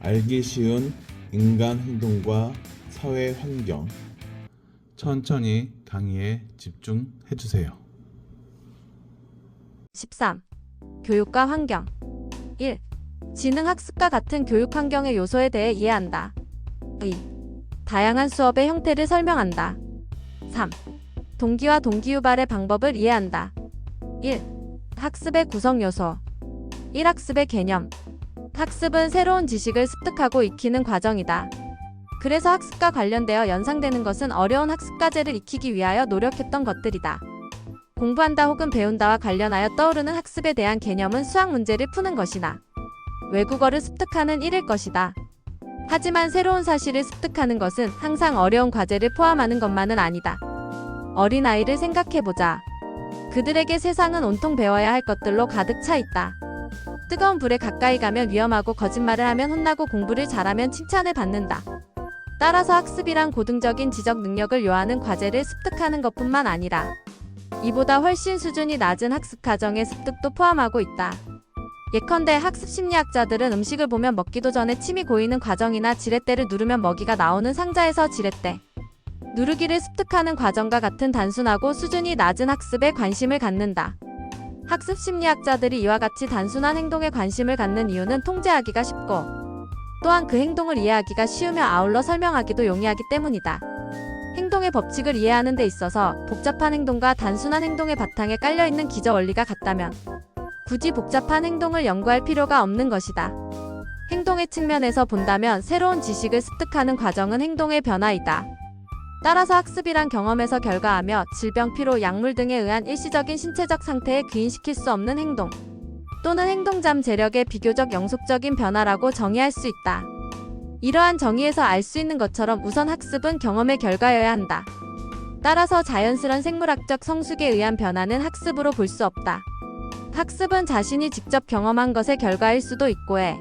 알기 쉬운 인간 행동과 사회 환경. 천천히 강의에 집중해 주세요. 13. 교육과 환경. 1. 지능학습과 같은 교육 환경의 요소에 대해 이해한다. 2. 다양한 수업의 형태를 설명한다. 3. 동기와 동기유발의 방법을 이해한다. 1. 학습의 구성 요소. 1. 학습의 개념. 학습은 새로운 지식을 습득하고 익히는 과정이다. 그래서 학습과 관련되어 연상되는 것은 어려운 학습 과제를 익히기 위하여 노력했던 것들이다. 공부한다 혹은 배운다와 관련하여 떠오르는 학습에 대한 개념은 수학 문제를 푸는 것이나 외국어를 습득하는 일일 것이다. 하지만 새로운 사실을 습득하는 것은 항상 어려운 과제를 포함하는 것만은 아니다. 어린아이를 생각해보자. 그들에게 세상은 온통 배워야 할 것들로 가득 차 있다. 뜨거운 불에 가까이 가면 위험하고 거짓말을 하면 혼나고 공부를 잘하면 칭찬을 받는다. 따라서 학습이란 고등적인 지적 능력을 요하는 과제를 습득하는 것뿐만 아니라 이보다 훨씬 수준이 낮은 학습 과정의 습득도 포함하고 있다. 예컨대 학습 심리학자들은 음식을 보면 먹기도 전에 침이 고이는 과정이나 지렛대를 누르면 먹이가 나오는 상자에서 지렛대 누르기를 습득하는 과정과 같은 단순하고 수준이 낮은 학습에 관심을 갖는다. 학습 심리학자들이 이와 같이 단순한 행동에 관심을 갖는 이유는 통제하기가 쉽고 또한 그 행동을 이해하기가 쉬우며 아울러 설명하기도 용이하기 때문이다. 행동의 법칙을 이해하는 데 있어서 복잡한 행동과 단순한 행동의 바탕에 깔려있는 기저 원리가 같다면 굳이 복잡한 행동을 연구할 필요가 없는 것이다. 행동의 측면에서 본다면 새로운 지식을 습득하는 과정은 행동의 변화이다. 따라서 학습이란 경험에서 결과하며 질병, 피로, 약물 등에 의한 일시적인 신체적 상태에 귀인시킬 수 없는 행동 또는 행동잠 재력의 비교적 영속적인 변화라고 정의할 수 있다. 이러한 정의에서 알 수 있는 것처럼 우선 학습은 경험의 결과여야 한다. 따라서 자연스런 생물학적 성숙에 의한 변화는 학습으로 볼 수 없다. 학습은 자신이 직접 경험한 것의 결과일 수도 있고 해.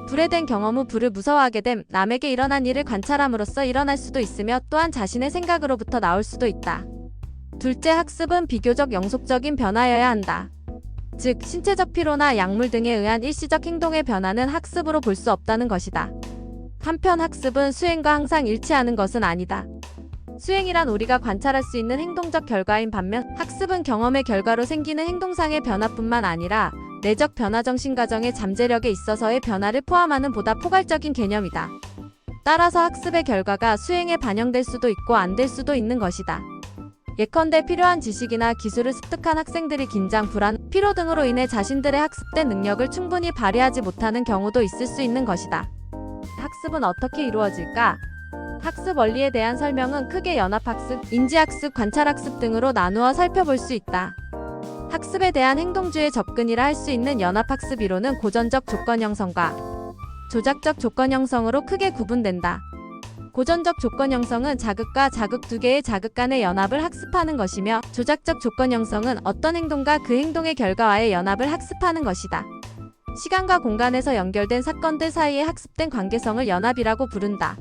불에 댄 경험 후 불을 무서워하게 됨, 남에게 일어난 일을 관찰함으로써 일어날 수도 있으며 또한 자신의 생각으로부터 나올 수도 있다. 둘째, 학습은 비교적 영속적인 변화여야 한다. 즉, 신체적 피로나 약물 등에 의한 일시적 행동의 변화는 학습으로 볼 수 없다는 것이다. 한편 학습은 수행과 항상 일치하는 것은 아니다. 수행이란 우리가 관찰할 수 있는 행동적 결과인 반면 학습은 경험의 결과로 생기는 행동상의 변화뿐만 아니라 내적 변화 정신 과정의 잠재력에 있어서의 변화를 포함하는 보다 포괄적인 개념이다. 따라서 학습의 결과가 수행에 반영될 수도 있고 안 될 수도 있는 것이다. 예컨대 필요한 지식이나 기술을 습득한 학생들이 긴장, 불안, 피로 등으로 인해 자신들의 학습된 능력을 충분히 발휘하지 못하는 경우도 있을 수 있는 것이다. 학습은 어떻게 이루어질까? 학습 원리에 대한 설명은 크게 연합학습, 인지학습, 관찰학습 등으로 나누어 살펴볼 수 있다. 학습에 대한 행동주의 접근이라 할 수 있는 연합학습 이론은 고전적 조건 형성과 조작적 조건 형성으로 크게 구분된다. 고전적 조건 형성은 자극과 자극 두 개의 자극 간의 연합을 학습하는 것이며 조작적 조건 형성은 어떤 행동과 그 행동의 결과와의 연합을 학습하는 것이다. 시간과 공간에서 연결된 사건들 사이에 학습된 관계성을 연합이라고 부른다.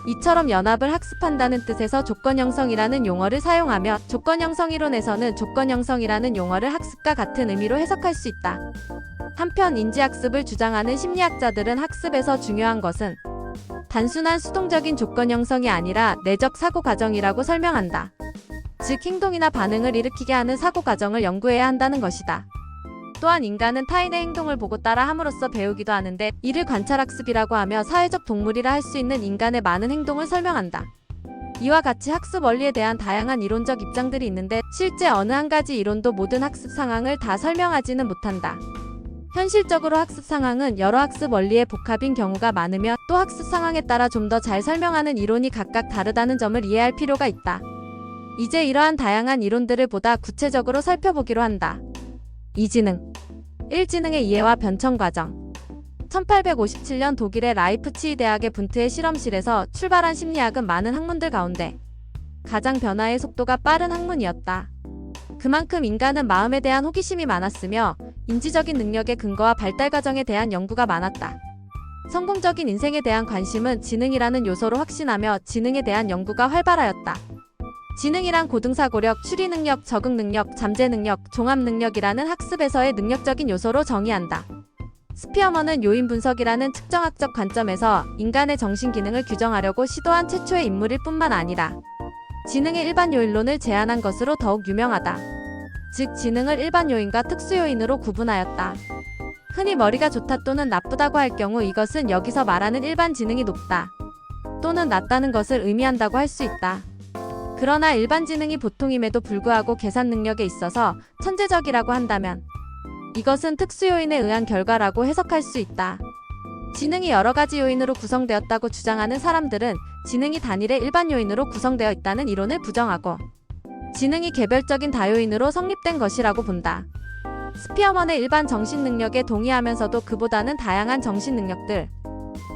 이처럼 연합을 학습한다는 뜻에서 조건형성이라는 용어를 사용하며 조건형성이론에서는 조건형성이라는 용어를 학습과 같은 의미로 해석할 수 있다. 한편 인지학습을 주장하는 심리학자들은 학습에서 중요한 것은 단순한 수동적인 조건형성이 아니라 내적 사고 과정이라고 설명한다. 즉 행동이나 반응을 일으키게 하는 사고 과정을 연구해야 한다는 것이다. 또한 인간은 타인의 행동을 보고 따라 함으로써 배우기도 하는데 이를 관찰학습이라고 하며 사회적 동물이라 할 수 있는 인간의 많은 행동을 설명한다. 이와 같이 학습 원리에 대한 다양한 이론적 입장들이 있는데 실제 어느 한 가지 이론도 모든 학습 상황을 다 설명하지는 못한다. 현실적으로 학습 상황은 여러 학습 원리의 복합인 경우가 많으며 또 학습 상황에 따라 좀 더 잘 설명하는 이론이 각각 다르다는 점을 이해할 필요가 있다. 이제 이러한 다양한 이론들을 보다 구체적으로 살펴보기로 한다. 2지능 1지능의 이해와 변천 과정. 1857년 독일의 라이프치히 대학의 분트의 실험실에서 출발한 심리학은 많은 학문들 가운데 가장 변화의 속도가 빠른 학문이었다. 그만큼 인간은 마음에 대한 호기심이 많았으며 인지적인 능력의 근거와 발달 과정에 대한 연구가 많았다. 성공적인 인생에 대한 관심은 지능이라는 요소로 확신하며 지능에 대한 연구가 활발하였다. 지능이란 고등사고력, 추리능력, 적응능력, 잠재능력, 종합능력이라는 학습에서의 능력적인 요소로 정의한다. 스피어먼은 요인 분석이라는 측정학적 관점에서 인간의 정신 기능을 규정하려고 시도한 최초의 인물일 뿐만 아니라 지능의 일반 요인론을 제안한 것으로 더욱 유명하다. 즉, 지능을 일반 요인과 특수 요인으로 구분하였다. 흔히 머리가 좋다 또는 나쁘다고 할 경우 이것은 여기서 말하는 일반 지능이 높다 또는 낮다는 것을 의미한다고 할 수 있다. 그러나 일반 지능이 보통임에도 불구하고 계산 능력에 있어서 천재적이라고 한다면 이것은 특수 요인에 의한 결과라고 해석할 수 있다. 지능이 여러 가지 요인으로 구성되었다고 주장하는 사람들은 지능이 단일의 일반 요인으로 구성되어 있다는 이론을 부정하고 지능이 개별적인 다요인으로 성립된 것이라고 본다. 스피어먼의 일반 정신 능력에 동의하면서도 그보다는 다양한 정신 능력들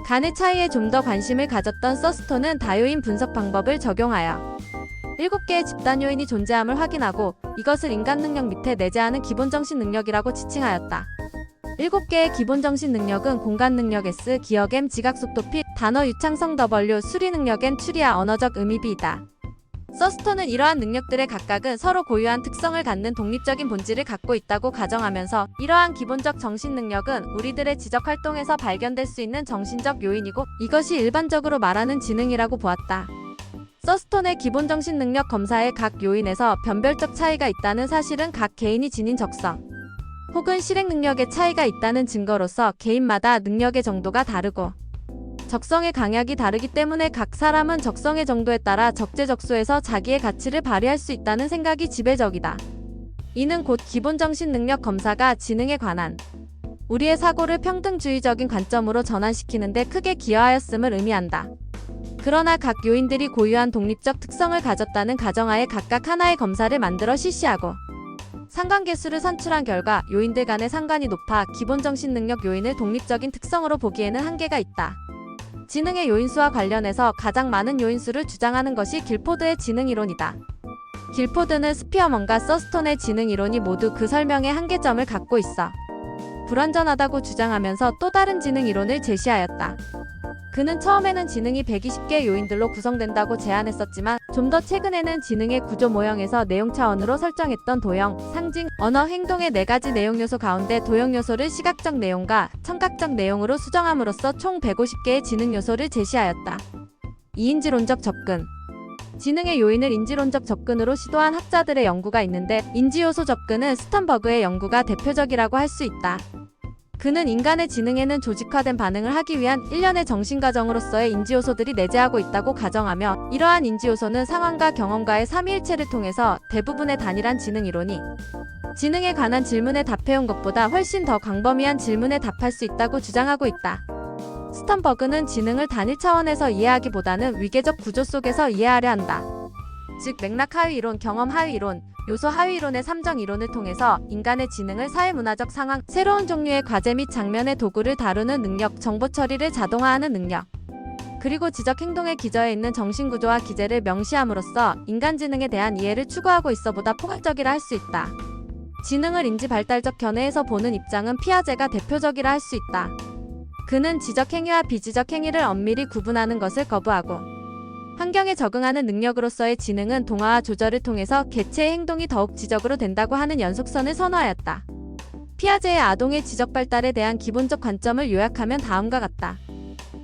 간의 차이에 좀 더 관심을 가졌던 서스톤은 다요인 분석 방법을 적용하여 7개의 집단 요인이 존재함을 확인하고 이것을 인간 능력 밑에 내재하는 기본 정신 능력이라고 지칭하였다. 7개의 기본 정신 능력은 공간 능력 S, 기억 M, 지각 속도 P, 단어 유창성 W, 수리 능력 N, 추리와 언어적 의미 B이다. 서스톤은 이러한 능력들의 각각은 서로 고유한 특성을 갖는 독립적인 본질을 갖고 있다고 가정하면서 이러한 기본적 정신 능력은 우리들의 지적 활동에서 발견될 수 있는 정신적 요인이고 이것이 일반적으로 말하는 지능이라고 보았다. 서스톤의 기본 정신 능력 검사의 각 요인에서 변별적 차이가 있다는 사실은 각 개인이 지닌 적성 혹은 실행 능력의 차이가 있다는 증거로서 개인마다 능력의 정도가 다르고 적성의 강약이 다르기 때문에 각 사람은 적성의 정도에 따라 적재적소에서 자기의 가치를 발휘할 수 있다는 생각이 지배적이다. 이는 곧 기본 정신 능력 검사가 지능에 관한 우리의 사고를 평등주의적인 관점으로 전환시키는데 크게 기여하였음을 의미한다. 그러나 각 요인들이 고유한 독립적 특성을 가졌다는 가정하에 각각 하나의 검사를 만들어 실시하고 상관계수를 산출한 결과 요인들 간의 상관이 높아 기본 정신 능력 요인을 독립적인 특성으로 보기에는 한계가 있다. 지능의 요인수와 관련해서 가장 많은 요인수를 주장하는 것이 길포드의 지능이론이다. 길포드는 스피어먼과 서스톤의 지능이론이 모두 그 설명의 한계점을 갖고 있어 불완전하다고 주장하면서 또 다른 지능이론을 제시하였다. 그는 처음에는 지능이 120개의 요인들로 구성된다고 제안했었지만 좀 더 최근에는 지능의 구조 모형에서 내용 차원으로 설정했던 도형, 상징, 언어, 행동의 4가지 내용 요소 가운데 도형 요소를 시각적 내용과 청각적 내용으로 수정함으로써 총 150개의 지능 요소를 제시하였다. 이인지론적 접근 지능의 요인을 인지론적 접근으로 시도한 학자들의 연구가 있는데 인지요소 접근은 스턴버그의 연구가 대표적이라고 할 수 있다. 그는 인간의 지능에는 조직화된 반응을 하기 위한 일련의 정신과정으로서의 인지요소들이 내재하고 있다고 가정하며 이러한 인지요소는 상황과 경험과의 삼위일체를 통해서 대부분의 단일한 지능이론이 지능에 관한 질문에 답해온 것보다 훨씬 더 광범위한 질문에 답할 수 있다고 주장하고 있다. 스턴버그는 지능을 단일 차원에서 이해하기보다는 위계적 구조 속에서 이해하려 한다. 즉 맥락 하위 이론, 경험 하위 이론, 요소 하위 이론의 3정 이론을 통해서 인간의 지능을 사회문화적 상황, 새로운 종류의 과제 및 장면의 도구를 다루는 능력, 정보 처리를 자동화하는 능력, 그리고 지적 행동의 기저에 있는 정신구조와 기제를 명시함으로써 인간 지능에 대한 이해를 추구하고 있어 보다 포괄적이라 할 수 있다. 지능을 인지 발달적 견해에서 보는 입장은 피아제가 대표적이라 할 수 있다. 그는 지적 행위와 비지적 행위를 엄밀히 구분하는 것을 거부하고 환경에 적응하는 능력으로서의 지능은 동화와 조절을 통해서 개체의 행동이 더욱 지적으로 된다고 하는 연속선을 선호하였다. 피아제의 아동의 지적 발달에 대한 기본적 관점을 요약하면 다음과 같다.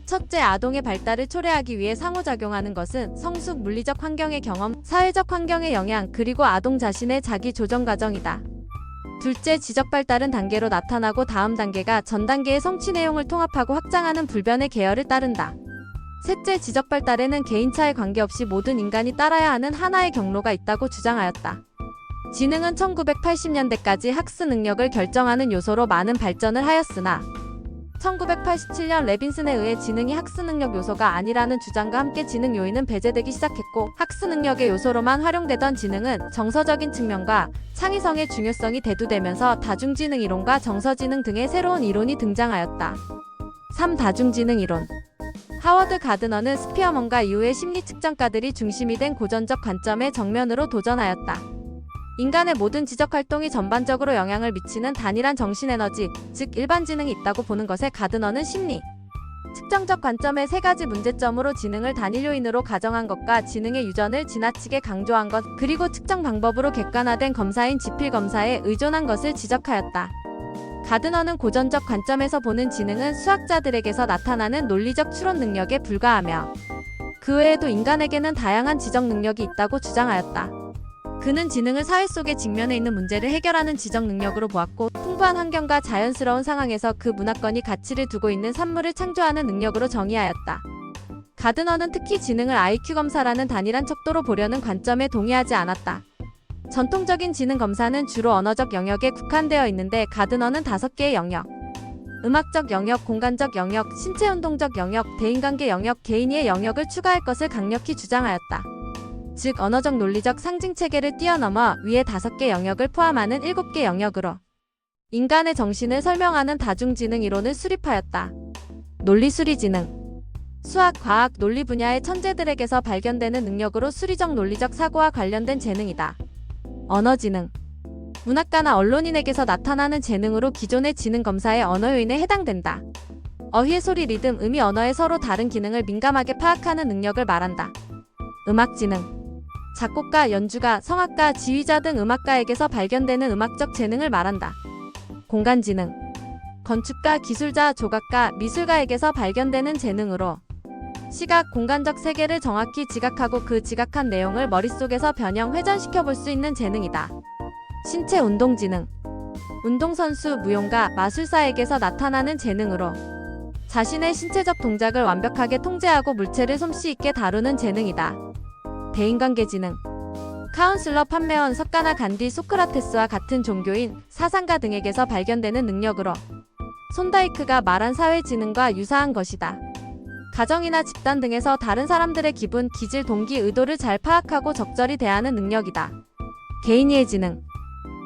첫째, 아동의 발달을 초래하기 위해 상호작용하는 것은 성숙, 물리적 환경의 경험, 사회적 환경의 영향, 그리고 아동 자신의 자기 조정 과정이다. 둘째, 지적 발달은 단계로 나타나고 다음 단계가 전 단계의 성취 내용을 통합하고 확장하는 불변의 계열을 따른다. 셋째, 지적 발달에는 개인차에 관계없이 모든 인간이 따라야 하는 하나의 경로가 있다고 주장하였다. 지능은 1980년대까지 학습 능력을 결정하는 요소로 많은 발전을 하였으나 1987년 레빈슨에 의해 지능이 학습 능력 요소가 아니라는 주장과 함께 지능 요인은 배제되기 시작했고 학습 능력의 요소로만 활용되던 지능은 정서적인 측면과 창의성의 중요성이 대두되면서 다중지능 이론과 정서지능 등의 새로운 이론이 등장하였다. 3. 다중지능 이론. 하워드 가드너는 스피어먼과 이후의 심리 측정가들이 중심이 된 고전적 관점의 정면으로 도전하였다. 인간의 모든 지적 활동이 전반적으로 영향을 미치는 단일한 정신 에너지, 즉 일반 지능이 있다고 보는 것에 가드너는 심리 측정적 관점의 3가지 문제점으로 지능을 단일 요인으로 가정한 것과 지능의 유전을 지나치게 강조한 것, 그리고 측정 방법으로 객관화된 검사인 지필 검사에 의존한 것을 지적하였다. 가드너는 고전적 관점에서 보는 지능은 수학자들에게서 나타나는 논리적 추론 능력에 불과하며 그 외에도 인간에게는 다양한 지적 능력이 있다고 주장하였다. 그는 지능을 사회 속에 직면해 있는 문제를 해결하는 지적 능력으로 보았고 풍부한 환경과 자연스러운 상황에서 그 문화권이 가치를 두고 있는 산물을 창조하는 능력으로 정의하였다. 가드너는 특히 지능을 IQ 검사라는 단일한 척도로 보려는 관점에 동의하지 않았다. 전통적인 지능 검사는 주로 언어적 영역에 국한되어 있는데 가드너는 5개의 영역, 음악적 영역, 공간적 영역, 신체운동적 영역, 대인관계 영역, 개인의 영역을 추가할 것을 강력히 주장하였다. 즉 언어적 논리적 상징체계를 뛰어넘어 위의 5개 영역을 포함하는 7개 영역으로 인간의 정신을 설명하는 다중지능 이론을 수립하였다. 논리수리지능 수학, 과학, 논리 분야의 천재들에게서 발견되는 능력으로 수리적 논리적 사고와 관련된 재능이다. 언어지능 문학가나 언론인에게서 나타나는 재능으로 기존의 지능 검사의 언어 요인에 해당된다. 어휘의 소리, 리듬, 의미, 언어의 서로 다른 기능을 민감하게 파악하는 능력을 말한다. 음악지능 작곡가, 연주가, 성악가, 지휘자 등 음악가에게서 발견되는 음악적 재능을 말한다. 공간지능 건축가, 기술자, 조각가, 미술가에게서 발견되는 재능으로 시각, 공간적 세계를 정확히 지각하고 그 지각한 내용을 머릿속에서 변형, 회전시켜 볼 수 있는 재능이다. 신체 운동지능 운동선수, 무용가, 마술사에게서 나타나는 재능으로 자신의 신체적 동작을 완벽하게 통제하고 물체를 솜씨 있게 다루는 재능이다. 대인관계지능 카운슬러, 판매원, 석가나 간디, 소크라테스와 같은 종교인, 사상가 등에게서 발견되는 능력으로 손다이크가 말한 사회지능과 유사한 것이다. 가정이나 집단 등에서 다른 사람들의 기분, 기질, 동기, 의도를 잘 파악하고 적절히 대하는 능력이다. 개인이해 지능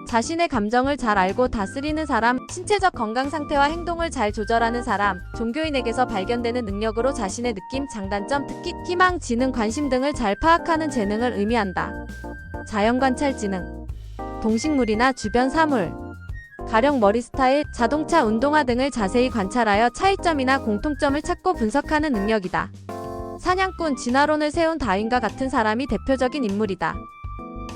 자신의 감정을 잘 알고 다스리는 사람, 신체적 건강 상태와 행동을 잘 조절하는 사람, 종교인에게서 발견되는 능력으로 자신의 느낌, 장단점, 특기, 희망, 지능, 관심 등을 잘 파악하는 재능을 의미한다. 자연관찰 지능 동식물이나 주변 사물, 가령 머리 스타일, 자동차, 운동화 등을 자세히 관찰하여 차이점이나 공통점을 찾고 분석하는 능력이다. 사냥꾼, 진화론을 세운 다윈과 같은 사람이 대표적인 인물이다.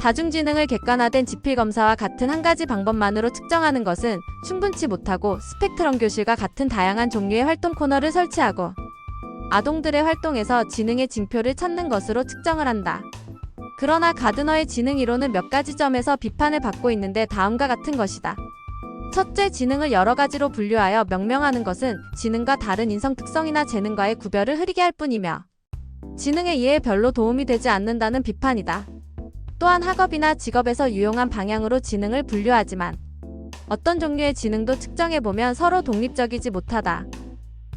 다중지능을 객관화된 지필검사와 같은 한 가지 방법만으로 측정하는 것은 충분치 못하고 스펙트럼 교실과 같은 다양한 종류의 활동 코너를 설치하고 아동들의 활동에서 지능의 징표를 찾는 것으로 측정을 한다. 그러나 가드너의 지능 이론은 몇 가지 점에서 비판을 받고 있는데 다음과 같은 것이다. 첫째, 지능을 여러 가지로 분류하여 명명하는 것은 지능과 다른 인성 특성이나 재능과의 구별을 흐리게 할 뿐이며 지능의 이해에 별로 도움이 되지 않는다는 비판이다. 또한 학업이나 직업에서 유용한 방향으로 지능을 분류하지만 어떤 종류의 지능도 측정해보면 서로 독립적이지 못하다.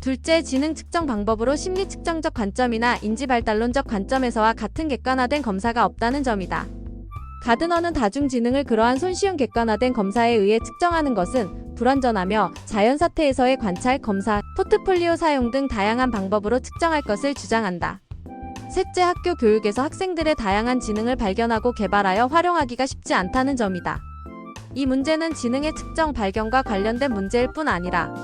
둘째, 지능 측정 방법으로 심리 측정적 관점이나 인지 발달론적 관점에서와 같은 객관화된 검사가 없다는 점이다. 가드너는 다중지능을 그러한 손쉬운 객관화된 검사에 의해 측정하는 것은 불완전하며 자연사태에서의 관찰, 검사, 포트폴리오 사용 등 다양한 방법으로 측정할 것을 주장한다. 셋째, 학교 교육에서 학생들의 다양한 지능을 발견하고 개발하여 활용하기가 쉽지 않다는 점이다. 이 문제는 지능의 측정, 발견과 관련된 문제일 뿐 아니라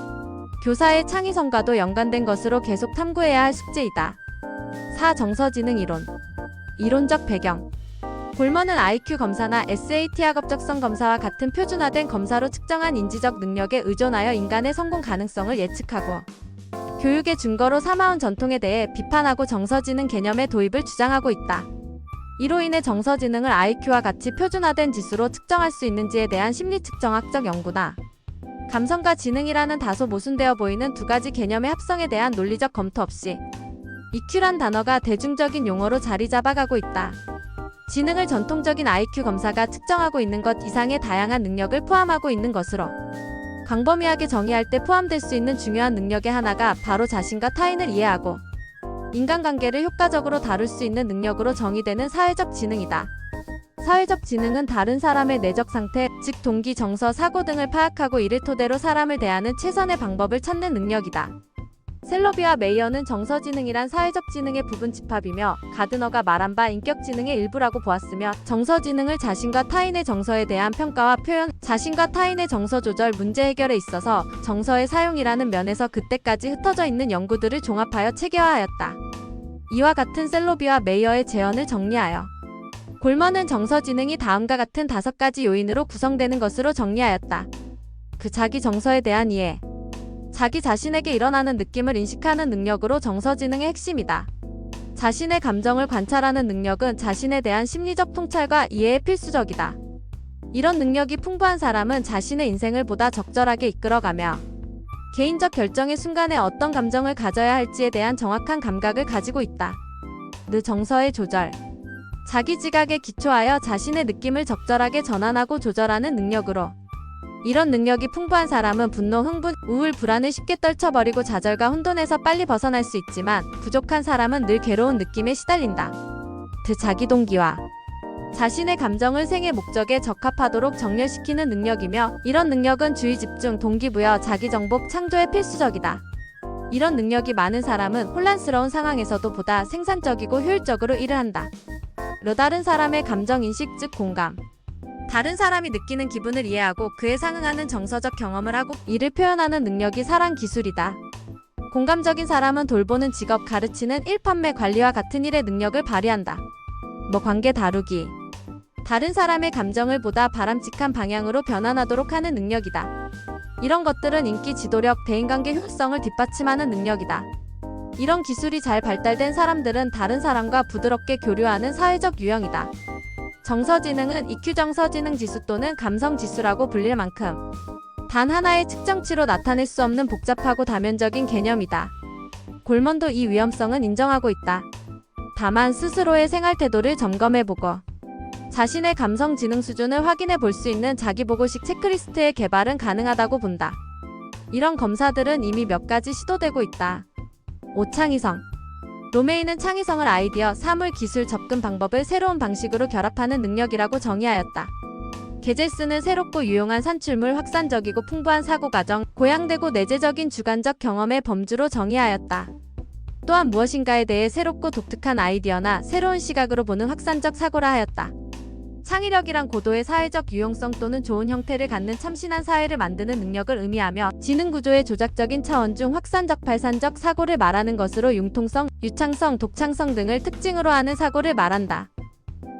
교사의 창의성과도 연관된 것으로 계속 탐구해야 할 숙제이다. 4. 정서지능 이론 이론적 배경 골먼은 IQ 검사나 SAT 학업적성 검사와 같은 표준화된 검사로 측정한 인지적 능력에 의존하여 인간의 성공 가능성을 예측하고 교육의 증거로 삼아온 전통에 대해 비판하고 정서지능 개념의 도입을 주장하고 있다. 이로 인해 정서지능을 IQ와 같이 표준화된 지수로 측정할 수 있는지에 대한 심리측정학적 연구나 감성과 지능이라는 다소 모순되어 보이는 두 가지 개념의 합성에 대한 논리적 검토 없이 EQ란 단어가 대중적인 용어로 자리 잡아가고 있다. 지능을 전통적인 IQ 검사가 측정하고 있는 것 이상의 다양한 능력을 포함하고 있는 것으로 광범위하게 정의할 때 포함될 수 있는 중요한 능력의 하나가 바로 자신과 타인을 이해하고 인간관계를 효과적으로 다룰 수 있는 능력으로 정의되는 사회적 지능이다. 사회적 지능은 다른 사람의 내적 상태, 즉 동기, 정서, 사고 등을 파악하고 이를 토대로 사람을 대하는 최선의 방법을 찾는 능력이다. 셀러비와 메이어는 정서지능이란 사회적 지능의 부분 집합이며 가드너가 말한 바 인격지능의 일부라고 보았으며 정서지능을 자신과 타인의 정서에 대한 평가와 표현, 자신과 타인의 정서 조절, 문제 해결에 있어서 정서의 사용이라는 면에서 그때까지 흩어져 있는 연구들을 종합하여 체계화하였다. 이와 같은 셀러비와 메이어의 제언을 정리하여 골먼은 정서지능이 다음과 같은 5가지 요인으로 구성되는 것으로 정리하였다. 그 자기 정서에 대한 이해. 자기 자신에게 일어나는 느낌을 인식하는 능력으로 정서지능의 핵심이다. 자신의 감정을 관찰하는 능력은 자신에 대한 심리적 통찰과 이해에 필수적이다. 이런 능력이 풍부한 사람은 자신의 인생을 보다 적절하게 이끌어가며 개인적 결정의 순간에 어떤 감정을 가져야 할지에 대한 정확한 감각을 가지고 있다. 느 정서의 조절. 자기 지각에 기초하여 자신의 느낌을 적절하게 전환하고 조절하는 능력으로. 이런 능력이 풍부한 사람은 분노, 흥분, 우울, 불안을 쉽게 떨쳐버리고 좌절과 혼돈에서 빨리 벗어날 수 있지만 부족한 사람은 늘 괴로운 느낌에 시달린다. 그 자기 동기화. 자신의 감정을 생의 목적에 적합하도록 정렬시키는 능력이며 이런 능력은 주의 집중, 동기부여, 자기정복, 창조에 필수적이다. 이런 능력이 많은 사람은 혼란스러운 상황에서도 보다 생산적이고 효율적으로 일을 한다. 다른 사람의 감정인식 즉 공감. 다른 사람이 느끼는 기분을 이해하고 그에 상응하는 정서적 경험을 하고 이를 표현하는 능력이 사랑 기술이다. 공감적인 사람은 돌보는 직업, 가르치는 일, 판매, 관리와 같은 일의 능력을 발휘한다. 관계 다루기. 다른 사람의 감정을 보다 바람직한 방향으로 변환하도록 하는 능력이다. 이런 것들은 인기, 지도력, 대인관계 효율성을 뒷받침하는 능력이다. 이런 기술이 잘 발달된 사람들은 다른 사람과 부드럽게 교류하는 사회적 유형이다. 정서지능은 EQ 정서지능 지수 또는 감성지수라고 불릴 만큼 단 하나의 측정치로 나타낼 수 없는 복잡하고 다면적인 개념이다. 골먼도 이 위험성은 인정하고 있다. 다만 스스로의 생활 태도를 점검해보고 자신의 감성 지능 수준을 확인해 볼 수 있는 자기보고식 체크리스트의 개발은 가능하다고 본다. 이런 검사들은 이미 몇 가지 시도되고 있다. 5. 창의성. 로메이는 창의성을 아이디어, 사물, 기술, 접근 방법을 새로운 방식으로 결합하는 능력이라고 정의하였다. 게젤스는 새롭고 유용한 산출물, 확산적이고 풍부한 사고과정, 고양되고 내재적인 주관적 경험의 범주로 정의하였다. 또한 무엇인가에 대해 새롭고 독특한 아이디어나 새로운 시각으로 보는 확산적 사고라 하였다. 창의력이란 고도의 사회적 유용성 또는 좋은 형태를 갖는 참신한 사회를 만드는 능력을 의미하며 지능구조의 조작적인 차원 중 확산적, 발산적 사고를 말하는 것으로 융통성, 유창성, 독창성 등을 특징으로 하는 사고를 말한다.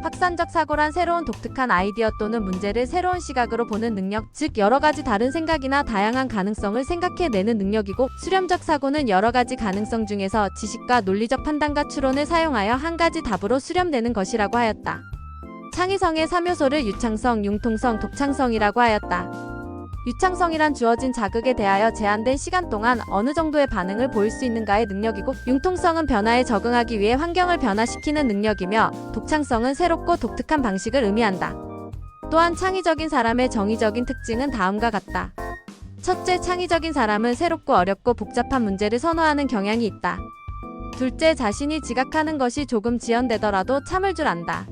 확산적 사고란 새로운 독특한 아이디어 또는 문제를 새로운 시각으로 보는 능력, 즉 여러 가지 다른 생각이나 다양한 가능성을 생각해내는 능력이고, 수렴적 사고는 여러 가지 가능성 중에서 지식과 논리적 판단과 추론을 사용하여 한 가지 답으로 수렴되는 것이라고 하였다. 창의성의 3요소를 유창성, 융통성, 독창성이라고 하였다. 유창성이란 주어진 자극에 대하여 제한된 시간 동안 어느 정도의 반응을 보일 수 있는가의 능력이고, 융통성은 변화에 적응하기 위해 환경을 변화시키는 능력이며, 독창성은 새롭고 독특한 방식을 의미한다. 또한 창의적인 사람의 정의적인 특징은 다음과 같다. 첫째, 창의적인 사람은 새롭고 어렵고 복잡한 문제를 선호하는 경향이 있다. 둘째, 자신이 지각하는 것이 조금 지연되더라도 참을 줄 안다.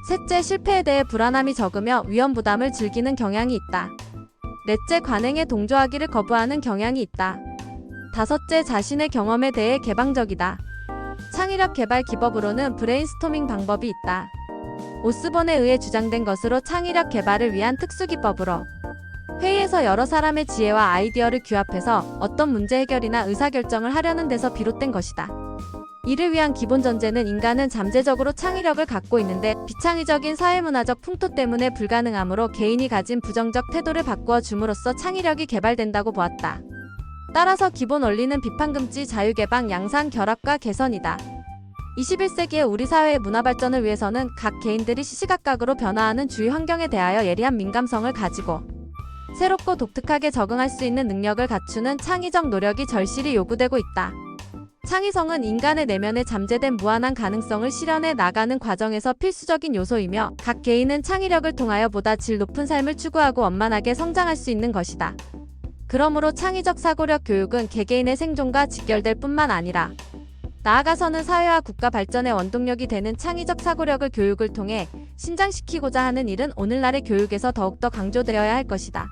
셋째, 실패에 대해 불안함이 적으며 위험 부담을 즐기는 경향이 있다. 넷째, 관행에 동조하기를 거부하는 경향이 있다. 다섯째, 자신의 경험에 대해 개방적이다. 창의력 개발 기법으로는 브레인스토밍 방법이 있다. 오스본에 의해 주장된 것으로 창의력 개발을 위한 특수 기법으로 회의에서 여러 사람의 지혜와 아이디어를 규합해서 어떤 문제 해결이나 의사결정을 하려는 데서 비롯된 것이다. 이를 위한 기본 전제는 인간은 잠재적으로 창의력을 갖고 있는데 비창의적인 사회문화적 풍토 때문에 불가능하므로 개인이 가진 부정적 태도를 바꾸어 줌으로써 창의력이 개발된다고 보았다. 따라서 기본 원리는 비판금지, 자유개방, 양산, 결합과 개선이다. 21세기의 우리 사회의 문화 발전을 위해서는 각 개인들이 시시각각으로 변화하는 주위 환경에 대하여 예리한 민감성을 가지고 새롭고 독특하게 적응할 수 있는 능력을 갖추는 창의적 노력이 절실히 요구되고 있다. 창의성은 인간의 내면에 잠재된 무한한 가능성을 실현해 나가는 과정에서 필수적인 요소이며, 각 개인은 창의력을 통하여 보다 질 높은 삶을 추구하고 원만하게 성장할 수 있는 것이다. 그러므로 창의적 사고력 교육은 개개인의 생존과 직결될 뿐만 아니라 나아가서는 사회와 국가 발전의 원동력이 되는 창의적 사고력을 교육을 통해 신장시키고자 하는 일은 오늘날의 교육에서 더욱더 강조되어야 할 것이다.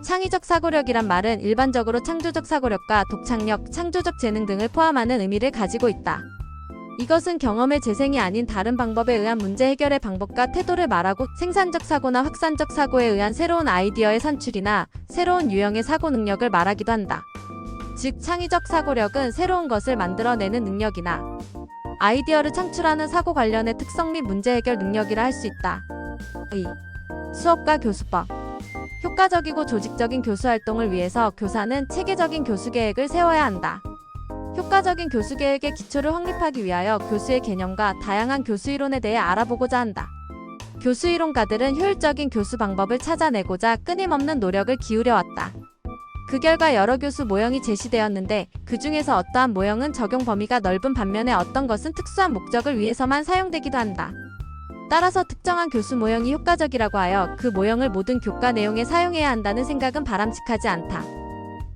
창의적 사고력이란 말은 일반적으로 창조적 사고력과 독창력, 창조적 재능 등을 포함하는 의미를 가지고 있다. 이것은 경험의 재생이 아닌 다른 방법에 의한 문제 해결의 방법과 태도를 말하고, 생산적 사고나 확산적 사고에 의한 새로운 아이디어의 산출이나 새로운 유형의 사고 능력을 말하기도 한다. 즉, 창의적 사고력은 새로운 것을 만들어내는 능력이나 아이디어를 창출하는 사고 관련의 특성 및 문제 해결 능력이라 할 수 있다. 의. 수업과 교수법. 효과적이고 조직적인 교수 활동을 위해서 교사는 체계적인 교수 계획을 세워야 한다. 효과적인 교수 계획의 기초를 확립하기 위하여 교수의 개념과 다양한 교수 이론에 대해 알아보고자 한다. 교수 이론가들은 효율적인 교수 방법을 찾아내고자 끊임없는 노력을 기울여 왔다. 그 결과 여러 교수 모형이 제시되었는데 그 중에서 어떠한 모형은 적용 범위가 넓은 반면에 어떤 것은 특수한 목적을 위해서만 사용되기도 한다. 따라서 특정한 교수 모형이 효과적이라고 하여 그 모형을 모든 교과 내용에 사용해야 한다는 생각은 바람직하지 않다.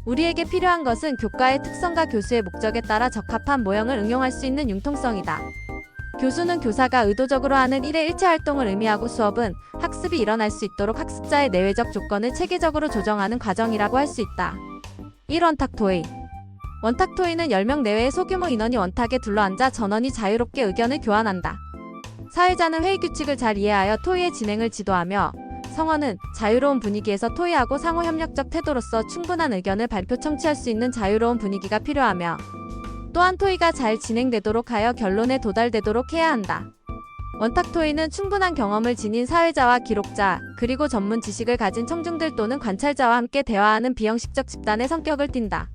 우리에게 필요한 것은 교과의 특성과 교수의 목적에 따라 적합한 모형을 응용할 수 있는 융통성이다. 교수는 교사가 의도적으로 하는 일의 일체 활동을 의미하고 수업은 학습이 일어날 수 있도록 학습자의 내외적 조건을 체계적으로 조정하는 과정이라고 할 수 있다. 1원탁 토의. 원탁 토의는 10명 내외의 소규모 인원이 원탁에 둘러앉아 전원이 자유롭게 의견을 교환한다. 사회자는 회의 규칙을 잘 이해하여 토의의 진행을 지도하며 성원은 자유로운 분위기에서 토의하고 상호 협력적 태도로서 충분한 의견을 발표 청취할 수 있는 자유로운 분위기가 필요하며 또한 토의가 잘 진행되도록 하여 결론에 도달되도록 해야 한다. 원탁 토의는 충분한 경험을 지닌 사회자와 기록자, 그리고 전문 지식을 가진 청중들 또는 관찰자와 함께 대화하는 비형식적 집단의 성격을 띈다.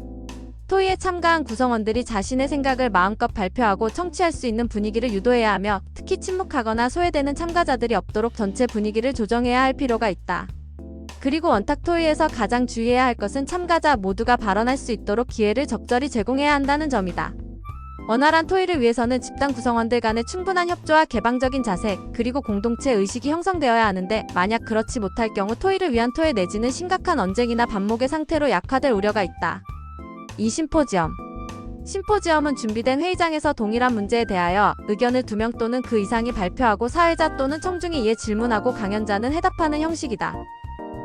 토의에 참가한 구성원들이 자신의 생각을 마음껏 발표하고 청취할 수 있는 분위기를 유도해야 하며 특히 침묵하거나 소외되는 참가자들이 없도록 전체 분위기를 조정해야 할 필요가 있다. 그리고 원탁 토의에서 가장 주의해야 할 것은 참가자 모두가 발언할 수 있도록 기회를 적절히 제공해야 한다는 점이다. 원활한 토의를 위해서는 집단 구성원들 간의 충분한 협조와 개방적인 자세, 그리고 공동체 의식이 형성되어야 하는데 만약 그렇지 못할 경우 토의를 위한 토해 내지는 심각한 언쟁이나 반목의 상태로 약화될 우려가 있다. 2. 심포지엄. 심포지엄은 준비된 회의장에서 동일한 문제에 대하여 의견을 2명 또는 그 이상이 발표하고 사회자 또는 청중이 이에 질문하고 강연자는 해답하는 형식이다.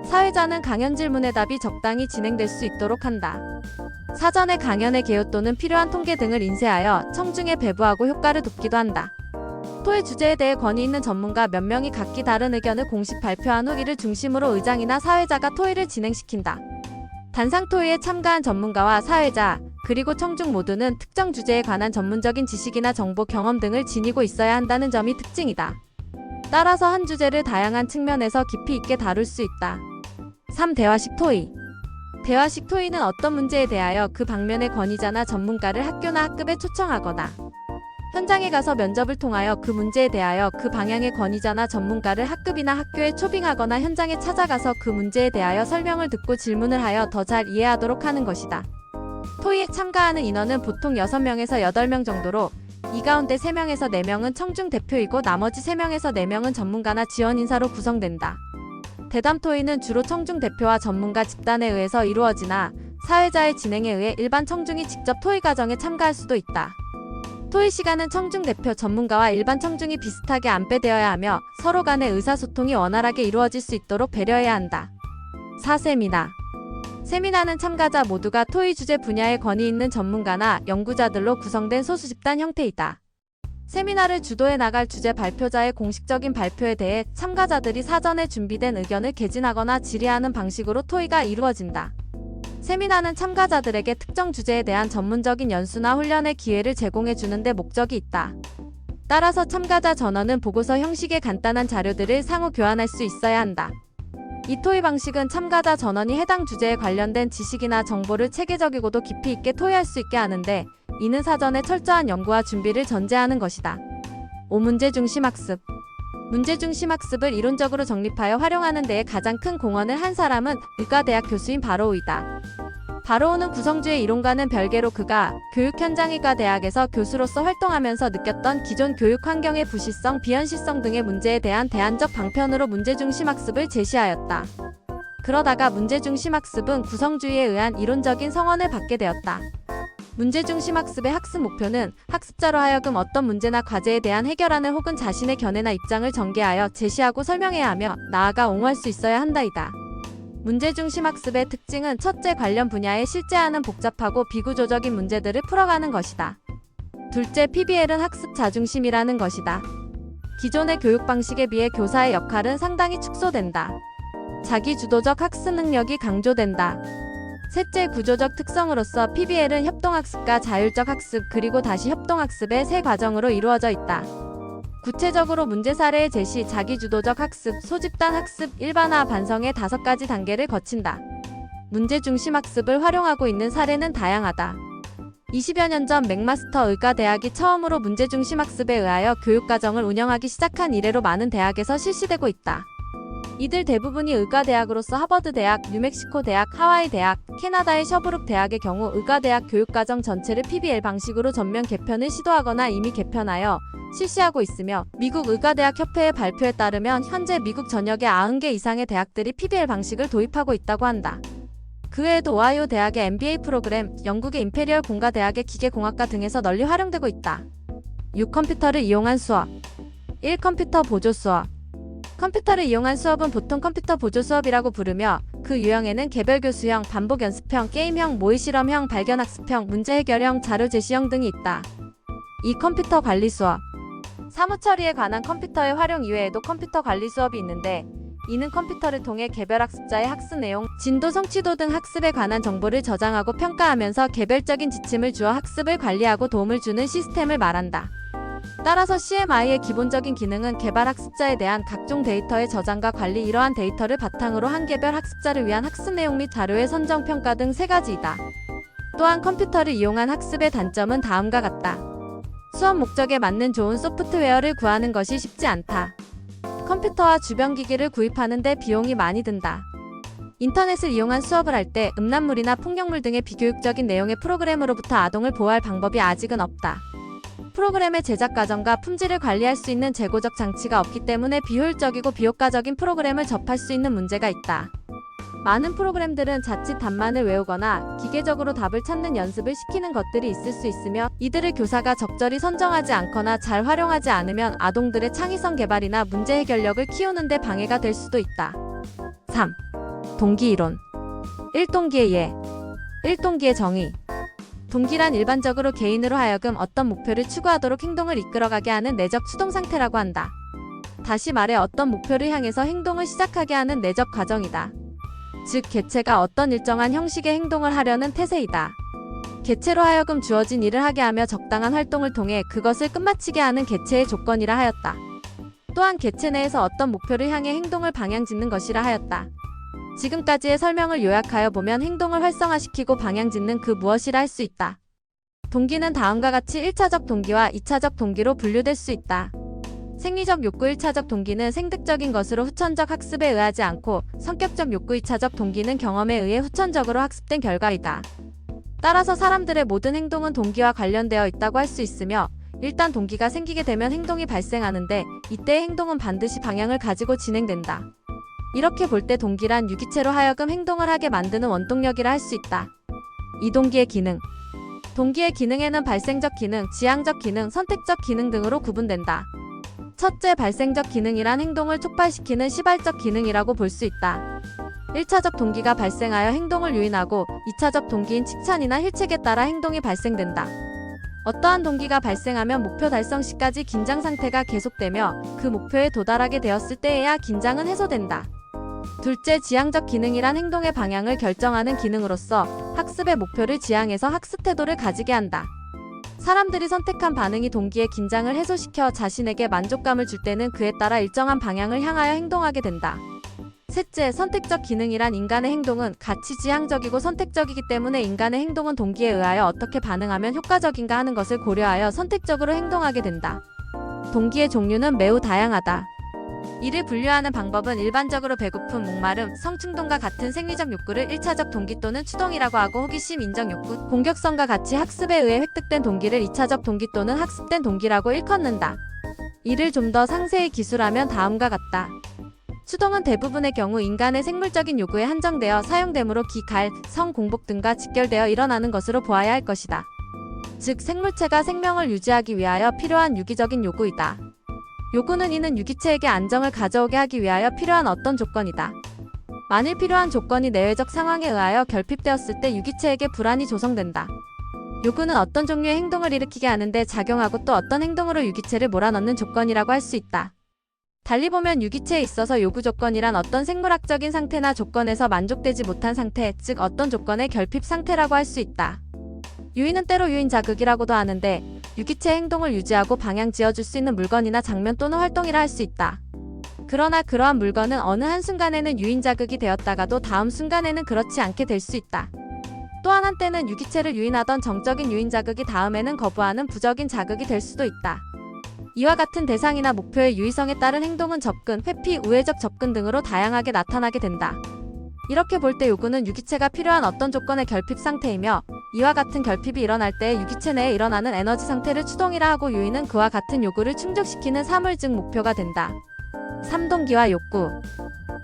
사회자는 강연 질문의 답이 적당히 진행될 수 있도록 한다. 사전에 강연의 개요 또는 필요한 통계 등을 인쇄하여 청중에 배부하고 효과를 돕기도 한다. 토의 주제에 대해 권위 있는 전문가 몇 명이 각기 다른 의견을 공식 발표한 후 이를 중심으로 의장이나 사회자가 토의를 진행시킨다. 단상 토의에 참가한 전문가와 사회자, 그리고 청중 모두는 특정 주제에 관한 전문적인 지식이나 정보, 경험 등을 지니고 있어야 한다는 점이 특징이다. 따라서 한 주제를 다양한 측면에서 깊이 있게 다룰 수 있다. 3. 대화식 토의. 대화식 토의는 어떤 문제에 대하여 그 방면의 권위자나 전문가를 학교나 학급에 초청하거나 현장에 가서 면접을 통하여 그 문제에 대하여 그 방향의 권위자나 전문가를 학급이나 학교에 초빙하거나 현장에 찾아가서 그 문제에 대하여 설명을 듣고 질문을 하여 더 잘 이해하도록 하는 것이다. 토의에 참가하는 인원은 보통 6명에서 8명 정도로 이 가운데 3명에서 4명은 청중 대표이고 나머지 3명에서 4명은 전문가나 지원 인사로 구성된다. 대담 토의는 주로 청중 대표와 전문가 집단에 의해서 이루어지나 사회자의 진행에 의해 일반 청중이 직접 토의 과정에 참가할 수도 있다. 토의 시간은 청중 대표, 전문가와 일반 청중이 비슷하게 안배되어야 하며 서로 간의 의사소통이 원활하게 이루어질 수 있도록 배려해야 한다. 4. 세미나. 세미나는 참가자 모두가 토의 주제 분야에 권위 있는 전문가나 연구자들로 구성된 소수 집단 형태이다. 세미나를 주도해 나갈 주제 발표자의 공식적인 발표에 대해 참가자들이 사전에 준비된 의견을 개진하거나 질의하는 방식으로 토의가 이루어진다. 세미나는 참가자들에게 특정 주제에 대한 전문적인 연수나 훈련의 기회를 제공해 주는 데 목적이 있다. 따라서 참가자 전원은 보고서 형식의 간단한 자료들을 상호 교환할 수 있어야 한다. 이 토의 방식은 참가자 전원이 해당 주제에 관련된 지식이나 정보를 체계적이고도 깊이 있게 토의할 수 있게 하는데 이는 사전에 철저한 연구와 준비를 전제하는 것이다. 5. 문제 중심 학습. 문제 중심 학습을 이론적으로 정립하여 활용하는 데에 가장 큰 공헌을 한 사람은 의과대학 교수인 바로우이다. 바로우는 구성주의 이론과는 별개로 그가 교육 현장 의과대학에서 교수로서 활동하면서 느꼈던 기존 교육 환경의 부실성, 비현실성 등의 문제에 대한 대안적 방편으로 문제 중심 학습을 제시하였다. 그러다가 문제 중심 학습은 구성주의에 의한 이론적인 성원을 받게 되었다. 문제 중심 학습의 학습 목표는 학습자로 하여금 어떤 문제나 과제에 대한 해결안을 혹은 자신의 견해나 입장을 전개하여 제시하고 설명해야 하며 나아가 옹호할 수 있어야 한다이다. 문제 중심 학습의 특징은 첫째, 관련 분야에 실제하는 복잡하고 비구조적인 문제들을 풀어가는 것이다. 둘째, PBL은 학습 자중심이라는 것이다. 기존의 교육 방식에 비해 교사의 역할은 상당히 축소된다. 자기 주도적 학습 능력이 강조된다. 셋째, 구조적 특성으로서 PBL은 협동학습과 자율적 학습 그리고 다시 협동학습의 세 과정으로 이루어져 있다. 구체적으로 문제 사례의 제시, 자기주도적 학습, 소집단 학습, 일반화, 반성의 5가지 단계를 거친다. 문제 중심 학습을 활용하고 있는 사례는 다양하다. 20여 년 전 맥마스터 의과대학이 처음으로 문제 중심 학습에 의하여 교육과정을 운영하기 시작한 이래로 많은 대학에서 실시되고 있다. 이들 대부분이 의과대학으로서 하버드대학, 뉴멕시코대학, 하와이대학, 캐나다의 셔브룩 대학의 경우 의과대학 교육과정 전체를 PBL 방식으로 전면 개편을 시도하거나 이미 개편하여 실시하고 있으며, 미국 의과대학 협회의 발표에 따르면 현재 미국 전역의 90개 이상의 대학들이 PBL 방식을 도입하고 있다고 한다. 그 외에도 오하이오 대학의 MBA 프로그램, 영국의 임페리얼 공과대학의 기계공학과 등에서 널리 활용되고 있다. 6. 컴퓨터를 이용한 수업. 1. 컴퓨터 보조 수업. 컴퓨터를 이용한 수업은 보통 컴퓨터 보조 수업이라고 부르며, 그 유형에는 개별 교수형, 반복 연습형, 게임형, 모의 실험형, 발견 학습형, 문제 해결형, 자료 제시형 등이 있다. 2. 컴퓨터 관리 수업. 사무 처리에 관한 컴퓨터의 활용 이외에도 컴퓨터 관리 수업이 있는데, 이는 컴퓨터를 통해 개별 학습자의 학습 내용, 진도, 성취도 등 학습에 관한 정보를 저장하고 평가하면서 개별적인 지침을 주어 학습을 관리하고 도움을 주는 시스템을 말한다. 따라서 CMI의 기본적인 기능은 개발 학습자에 대한 각종 데이터의 저장과 관리, 이러한 데이터를 바탕으로 한 개별 학습자를 위한 학습 내용 및 자료의 선정, 평가 등 3가지이다. 또한 컴퓨터를 이용한 학습의 단점은 다음과 같다. 수업 목적에 맞는 좋은 소프트웨어를 구하는 것이 쉽지 않다. 컴퓨터와 주변 기기를 구입하는 데 비용이 많이 든다. 인터넷을 이용한 수업을 할 때 음란물이나 폭력물 등의 비교육적인 내용의 프로그램으로부터 아동을 보호할 방법이 아직은 없다. 프로그램의 제작 과정과 품질을 관리할 수 있는 재고적 장치가 없기 때문에 비효율적이고 비효과적인 프로그램을 접할 수 있는 문제가 있다. 많은 프로그램들은 자칫 답만을 외우거나 기계적으로 답을 찾는 연습을 시키는 것들이 있을 수 있으며, 이들을 교사가 적절히 선정하지 않거나 잘 활용하지 않으면 아동들의 창의성 개발이나 문제 해결력을 키우는 데 방해가 될 수도 있다. 3. 동기 이론. 1동기의 예. 1동기의 정의. 동기란 일반적으로 개인으로 하여금 어떤 목표를 추구하도록 행동을 이끌어가게 하는 내적 추동 상태라고 한다. 다시 말해 어떤 목표를 향해서 행동을 시작하게 하는 내적 과정이다. 즉, 개체가 어떤 일정한 형식의 행동을 하려는 태세이다. 개체로 하여금 주어진 일을 하게 하며 적당한 활동을 통해 그것을 끝마치게 하는 개체의 조건이라 하였다. 또한 개체 내에서 어떤 목표를 향해 행동을 방향짓는 것이라 하였다. 지금까지의 설명을 요약하여 보면 행동을 활성화시키고 방향짓는 그 무엇이라 할 수 있다. 동기는 다음과 같이 1차적 동기와 2차적 동기로 분류될 수 있다. 생리적 욕구 1차적 동기는 생득적인 것으로 후천적 학습에 의하지 않고, 성격적 욕구 2차적 동기는 경험에 의해 후천적으로 학습된 결과이다. 따라서 사람들의 모든 행동은 동기와 관련되어 있다고 할 수 있으며, 일단 동기가 생기게 되면 행동이 발생하는데, 이때의 행동은 반드시 방향을 가지고 진행된다. 이렇게 볼 때 동기란 유기체로 하여금 행동을 하게 만드는 원동력이라 할 수 있다. 2동기의 기능. 동기의 기능에는 발생적 기능, 지향적 기능, 선택적 기능 등으로 구분된다. 첫째, 발생적 기능이란 행동을 촉발시키는 시발적 기능이라고 볼 수 있다. 1차적 동기가 발생하여 행동을 유인하고, 2차적 동기인 칭찬이나 힐책에 따라 행동이 발생된다. 어떠한 동기가 발생하면 목표 달성 시까지 긴장 상태가 계속되며, 그 목표에 도달하게 되었을 때에야 긴장은 해소된다. 둘째, 지향적 기능이란 행동의 방향을 결정하는 기능으로서 학습의 목표를 지향해서 학습 태도를 가지게 한다. 사람들이 선택한 반응이 동기의 긴장을 해소시켜 자신에게 만족감을 줄 때는 그에 따라 일정한 방향을 향하여 행동하게 된다. 셋째, 선택적 기능이란 인간의 행동은 가치 지향적이고 선택적이기 때문에 인간의 행동은 동기에 의하여 어떻게 반응하면 효과적인가 하는 것을 고려하여 선택적으로 행동하게 된다. 동기의 종류는 매우 다양하다. 이를 분류하는 방법은 일반적으로 배고픔, 목마름, 성충동과 같은 생리적 욕구를 1차적 동기 또는 추동이라고 하고, 호기심, 인정 욕구, 공격성과 같이 학습에 의해 획득된 동기를 2차적 동기 또는 학습된 동기라고 일컫는다. 이를 좀 더 상세히 기술하면 다음과 같다. 추동은 대부분의 경우 인간의 생물적인 요구에 한정되어 사용되므로 기, 갈, 성, 공복 등과 직결되어 일어나는 것으로 보아야 할 것이다. 즉, 생물체가 생명을 유지하기 위하여 필요한 유기적인 요구이다. 요구는 이는 유기체에게 안정을 가져오게 하기 위하여 필요한 어떤 조건이다. 만일 필요한 조건이 내외적 상황에 의하여 결핍되었을 때 유기체에게 불안이 조성된다. 요구는 어떤 종류의 행동을 일으키게 하는데 작용하고 또 어떤 행동으로 유기체를 몰아넣는 조건이라고 할 수 있다. 달리 보면 유기체에 있어서 요구 조건이란 어떤 생물학적인 상태나 조건에서 만족되지 못한 상태, 즉 어떤 조건의 결핍 상태라고 할 수 있다. 유인은 때로 유인 자극이라고도 하는데, 유기체의 행동을 유지하고 방향 지어줄 수 있는 물건이나 장면 또는 활동이라 할 수 있다. 그러나 그러한 물건은 어느 한순간에는 유인 자극이 되었다가도 다음 순간에는 그렇지 않게 될 수 있다. 또한 한때는 유기체를 유인하던 정적인 유인 자극이 다음에는 거부하는 부적인 자극이 될 수도 있다. 이와 같은 대상이나 목표의 유의성에 따른 행동은 접근, 회피, 우회적 접근 등으로 다양하게 나타나게 된다. 이렇게 볼 때 요구는 유기체가 필요한 어떤 조건의 결핍 상태이며, 이와 같은 결핍이 일어날 때 유기체 내에 일어나는 에너지 상태를 추동이라 하고, 유인은 그와 같은 요구를 충족시키는 사물 즉 목표가 된다. 3. 동기와 욕구.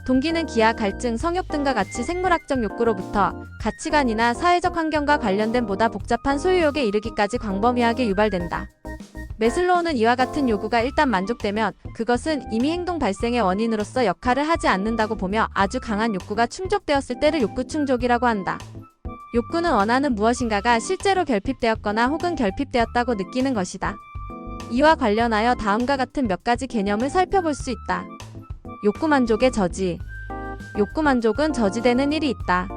동기는 기하, 갈증, 성욕 등과 같이 생물학적 욕구로부터 가치관이나 사회적 환경과 관련된 보다 복잡한 소유욕에 이르기까지 광범위하게 유발된다. 매슬로우는 이와 같은 요구가 일단 만족되면 그것은 이미 행동 발생의 원인으로서 역할을 하지 않는다고 보며, 아주 강한 욕구가 충족되었을 때를 욕구 충족이라고 한다. 욕구는 원하는 무엇인가가 실제로 결핍되었거나 혹은 결핍되었다고 느끼는 것이다. 이와 관련하여 다음과 같은 몇 가지 개념을 살펴볼 수 있다. 욕구 만족의 저지. 욕구 만족은 저지되는 일이 있다.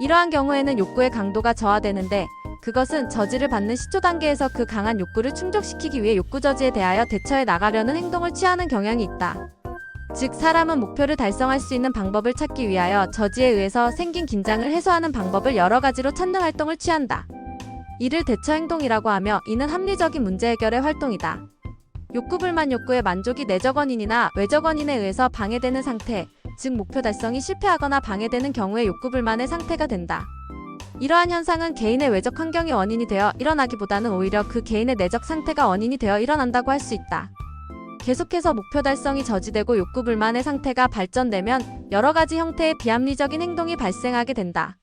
이러한 경우에는 욕구의 강도가 저하되는데, 그것은 저지를 받는 시초 단계에서 그 강한 욕구를 충족시키기 위해 욕구 저지에 대하여 대처해 나가려는 행동을 취하는 경향이 있다. 즉, 사람은 목표를 달성할 수 있는 방법을 찾기 위하여 저지에 의해서 생긴 긴장을 해소하는 방법을 여러 가지로 찾는 활동을 취한다. 이를 대처 행동이라고 하며, 이는 합리적인 문제 해결의 활동이다. 욕구 불만 욕구의 만족이 내적 원인이나 외적 원인에 의해서 방해되는 상태, 즉 목표 달성이 실패하거나 방해되는 경우에 욕구 불만의 상태가 된다. 이러한 현상은 개인의 외적 환경이 원인이 되어 일어나기보다는 오히려 그 개인의 내적 상태가 원인이 되어 일어난다고 할 수 있다. 계속해서 목표 달성이 저지되고 욕구 불만의 상태가 발전되면 여러 가지 형태의 비합리적인 행동이 발생하게 된다.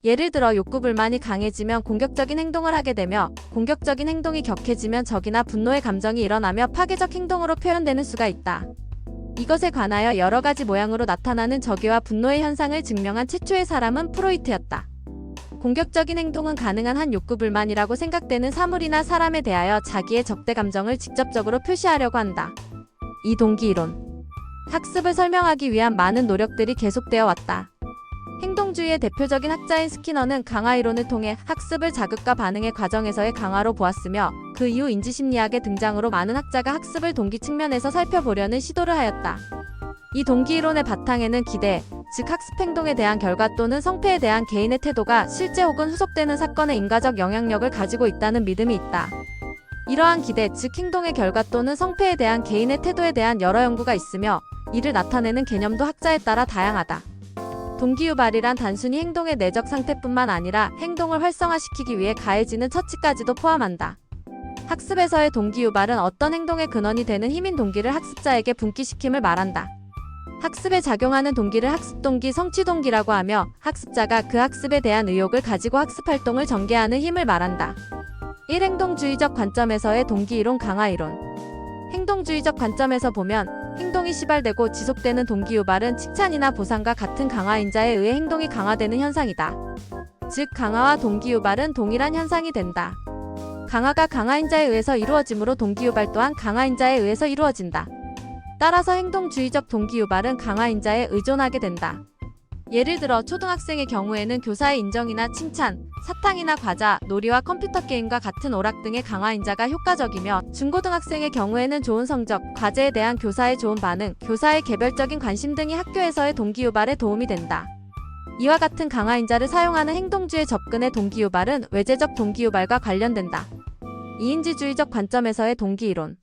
예를 들어 욕구 불만이 강해지면 공격적인 행동을 하게 되며, 공격적인 행동이 격해지면 적이나 분노의 감정이 일어나며 파괴적 행동으로 표현되는 수가 있다. 이것에 관하여 여러 가지 모양으로 나타나는 적의와 분노의 현상을 증명한 최초의 사람은 프로이트였다. 공격적인 행동은 가능한 한 욕구 불만이라고 생각되는 사물이나 사람에 대하여 자기의 적대 감정을 직접적으로 표시하려고 한다. 이 동기 이론. 학습을 설명하기 위한 많은 노력들이 계속되어 왔다. 행동주의의 대표적인 학자인 스키너는 강화 이론을 통해 학습을 자극과 반응의 과정에서의 강화로 보았으며, 그 이후 인지심리학의 등장으로 많은 학자가 학습을 동기 측면에서 살펴보려는 시도를 하였다. 이 동기 이론의 바탕에는 기대, 즉 학습 행동에 대한 결과 또는 성패에 대한 개인의 태도가 실제 혹은 후속되는 사건의 인과적 영향력을 가지고 있다는 믿음이 있다. 이러한 기대, 즉 행동의 결과 또는 성패에 대한 개인의 태도에 대한 여러 연구가 있으며, 이를 나타내는 개념도 학자에 따라 다양하다. 동기유발이란 단순히 행동의 내적 상태뿐만 아니라 행동을 활성화시키기 위해 가해지는 처치까지도 포함한다. 학습에서의 동기유발은 어떤 행동의 근원이 되는 힘인 동기를 학습자에게 분기시킴을 말한다. 학습에 작용하는 동기를 학습동기, 성취동기라고 하며, 학습자가 그 학습에 대한 의욕을 가지고 학습활동을 전개하는 힘을 말한다. 1. 행동주의적 관점에서의 동기이론 강화이론. 행동주의적 관점에서 보면 행동이 시발되고 지속되는 동기유발은 칭찬이나 보상과 같은 강화인자에 의해 행동이 강화되는 현상이다. 즉, 강화와 동기유발은 동일한 현상이 된다. 강화가 강화인자에 의해서 이루어지므로 동기유발 또한 강화인자에 의해서 이루어진다. 따라서 행동주의적 동기유발은 강화인자에 의존하게 된다. 예를 들어 초등학생의 경우에는 교사의 인정이나 칭찬, 사탕이나 과자, 놀이와 컴퓨터 게임과 같은 오락 등의 강화인자가 효과적이며, 중고등학생의 경우에는 좋은 성적, 과제에 대한 교사의 좋은 반응, 교사의 개별적인 관심 등이 학교에서의 동기유발에 도움이 된다. 이와 같은 강화인자를 사용하는 행동주의 접근의 동기유발은 외재적 동기유발과 관련된다. 이인지주의적 관점에서의 동기이론.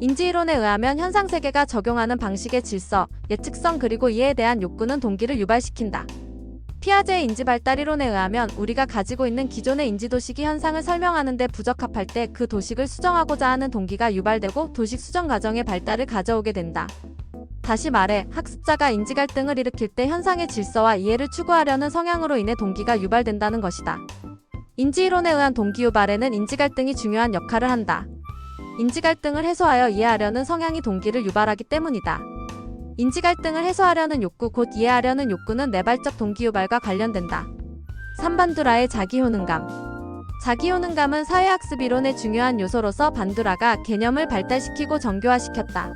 인지이론에 의하면 현상세계가 적용하는 방식의 질서, 예측성 그리고 이해에 대한 욕구는 동기를 유발시킨다. 피아제의 인지발달이론에 의하면 우리가 가지고 있는 기존의 인지도식이 현상을 설명하는 데 부적합할 때 그 도식을 수정하고자 하는 동기가 유발되고 도식 수정 과정의 발달을 가져오게 된다. 다시 말해, 학습자가 인지갈등을 일으킬 때 현상의 질서와 이해를 추구하려는 성향으로 인해 동기가 유발된다는 것이다. 인지이론에 의한 동기유발에는 인지갈등이 중요한 역할을 한다. 인지갈등을 해소하여 이해하려는 성향이 동기를 유발하기 때문이다. 인지갈등을 해소하려는 욕구 곧 이해하려는 욕구는 내발적 동기유발과 관련된다. 3. 반두라의 자기효능감. 자기효능감은 사회학습 이론의 중요한 요소로서 반두라가 개념을 발달시키고 정교화시켰다.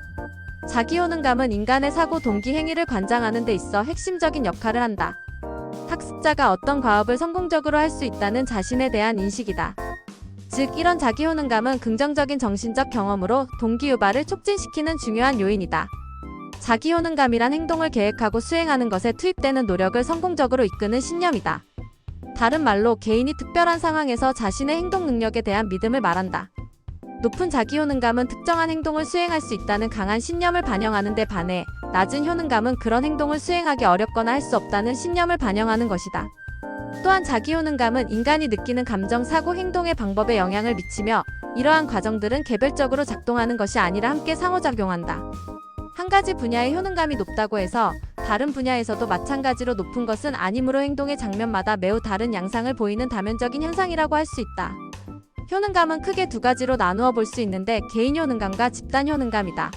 자기효능감은 인간의 사고 동기 행위를 관장하는 데 있어 핵심적인 역할을 한다. 학습자가 어떤 과업을 성공적으로 할 수 있다는 자신에 대한 인식이다. 즉 이런 자기 효능감은 긍정적인 정신적 경험으로 동기유발을 촉진시키는 중요한 요인이다. 자기 효능감이란 행동을 계획하고 수행하는 것에 투입되는 노력을 성공적으로 이끄는 신념이다. 다른 말로 개인이 특별한 상황에서 자신의 행동 능력에 대한 믿음을 말한다. 높은 자기 효능감은 특정한 행동을 수행할 수 있다는 강한 신념을 반영하는 데 반해 낮은 효능감은 그런 행동을 수행하기 어렵거나 할 수 없다는 신념을 반영하는 것이다. 또한 자기 효능감은 인간이 느끼는 감정, 사고, 행동의 방법에 영향을 미치며 이러한 과정들은 개별적으로 작동하는 것이 아니라 함께 상호작용한다. 한 가지 분야의 효능감이 높다고 해서 다른 분야에서도 마찬가지로 높은 것은 아니므로 행동의 장면마다 매우 다른 양상을 보이는 다면적인 현상이라고 할 수 있다. 효능감은 크게 두 가지로 나누어 볼 수 있는데 개인 효능감과 집단 효능감이다.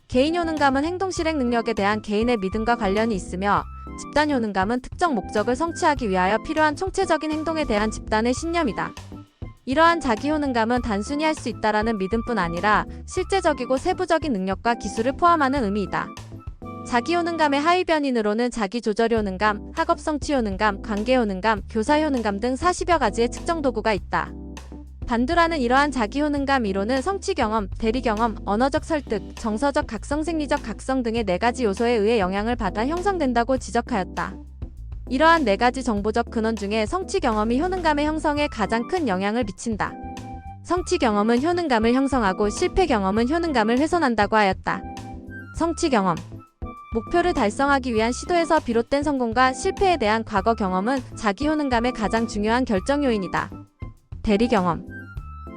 개인 효능감은 행동 실행 능력에 대한 개인의 믿음과 관련이 있으며 집단 효능감은 특정 목적을 성취하기 위하여 필요한 총체적인 행동에 대한 집단의 신념이다. 이러한 자기 효능감은 단순히 할 수 있다라는 믿음뿐 아니라 실제적이고 세부적인 능력과 기술을 포함하는 의미이다. 자기 효능감의 하위 변인으로는 자기 조절 효능감, 학업 성취 효능감, 관계 효능감, 교사 효능감 등 40여 가지의 측정 도구가 있다. 반두라는 이러한 자기 효능감 이론은 성취 경험, 대리 경험, 언어적 설득, 정서적 각성, 생리적 각성 등의 4가지 요소에 의해 영향을 받아 형성된다고 지적하였다. 이러한 4가지 정보적 근원 중에 성취 경험이 효능감의 형성에 가장 큰 영향을 미친다. 성취 경험은 효능감을 형성하고 실패 경험은 효능감을 훼손한다고 하였다. 성취 경험. 목표를 달성하기 위한 시도에서 비롯된 성공과 실패에 대한 과거 경험은 자기 효능감의 가장 중요한 결정 요인이다. 대리 경험.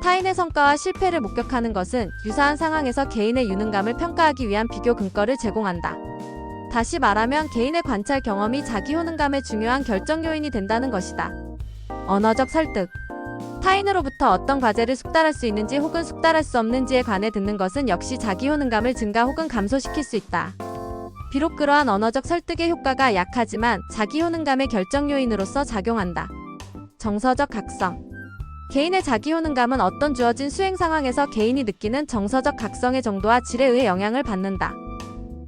타인의 성과와 실패를 목격하는 것은 유사한 상황에서 개인의 유능감을 평가하기 위한 비교 근거를 제공한다. 다시 말하면 개인의 관찰 경험이 자기 효능감의 중요한 결정 요인이 된다는 것이다. 언어적 설득. 타인으로부터 어떤 과제를 숙달할 수 있는지 혹은 숙달할 수 없는지에 관해 듣는 것은 역시 자기 효능감을 증가 혹은 감소시킬 수 있다. 비록 그러한 언어적 설득의 효과가 약하지만 자기 효능감의 결정 요인으로서 작용한다. 정서적 각성. 개인의 자기 효능감은 어떤 주어진 수행 상황에서 개인이 느끼는 정서적 각성의 정도와 질에 의해 영향을 받는다.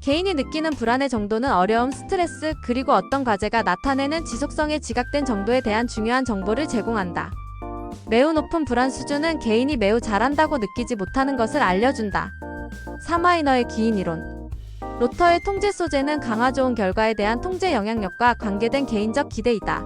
개인이 느끼는 불안의 정도는 어려움, 스트레스, 그리고 어떤 과제가 나타내는 지속성의 지각된 정도에 대한 중요한 정보를 제공한다. 매우 높은 불안 수준은 개인이 매우 잘한다고 느끼지 못하는 것을 알려준다. 사마이너의 기인 이론. 로터의 통제 소재는 강화 좋은 결과에 대한 통제 영향력과 관계된 개인적 기대이다.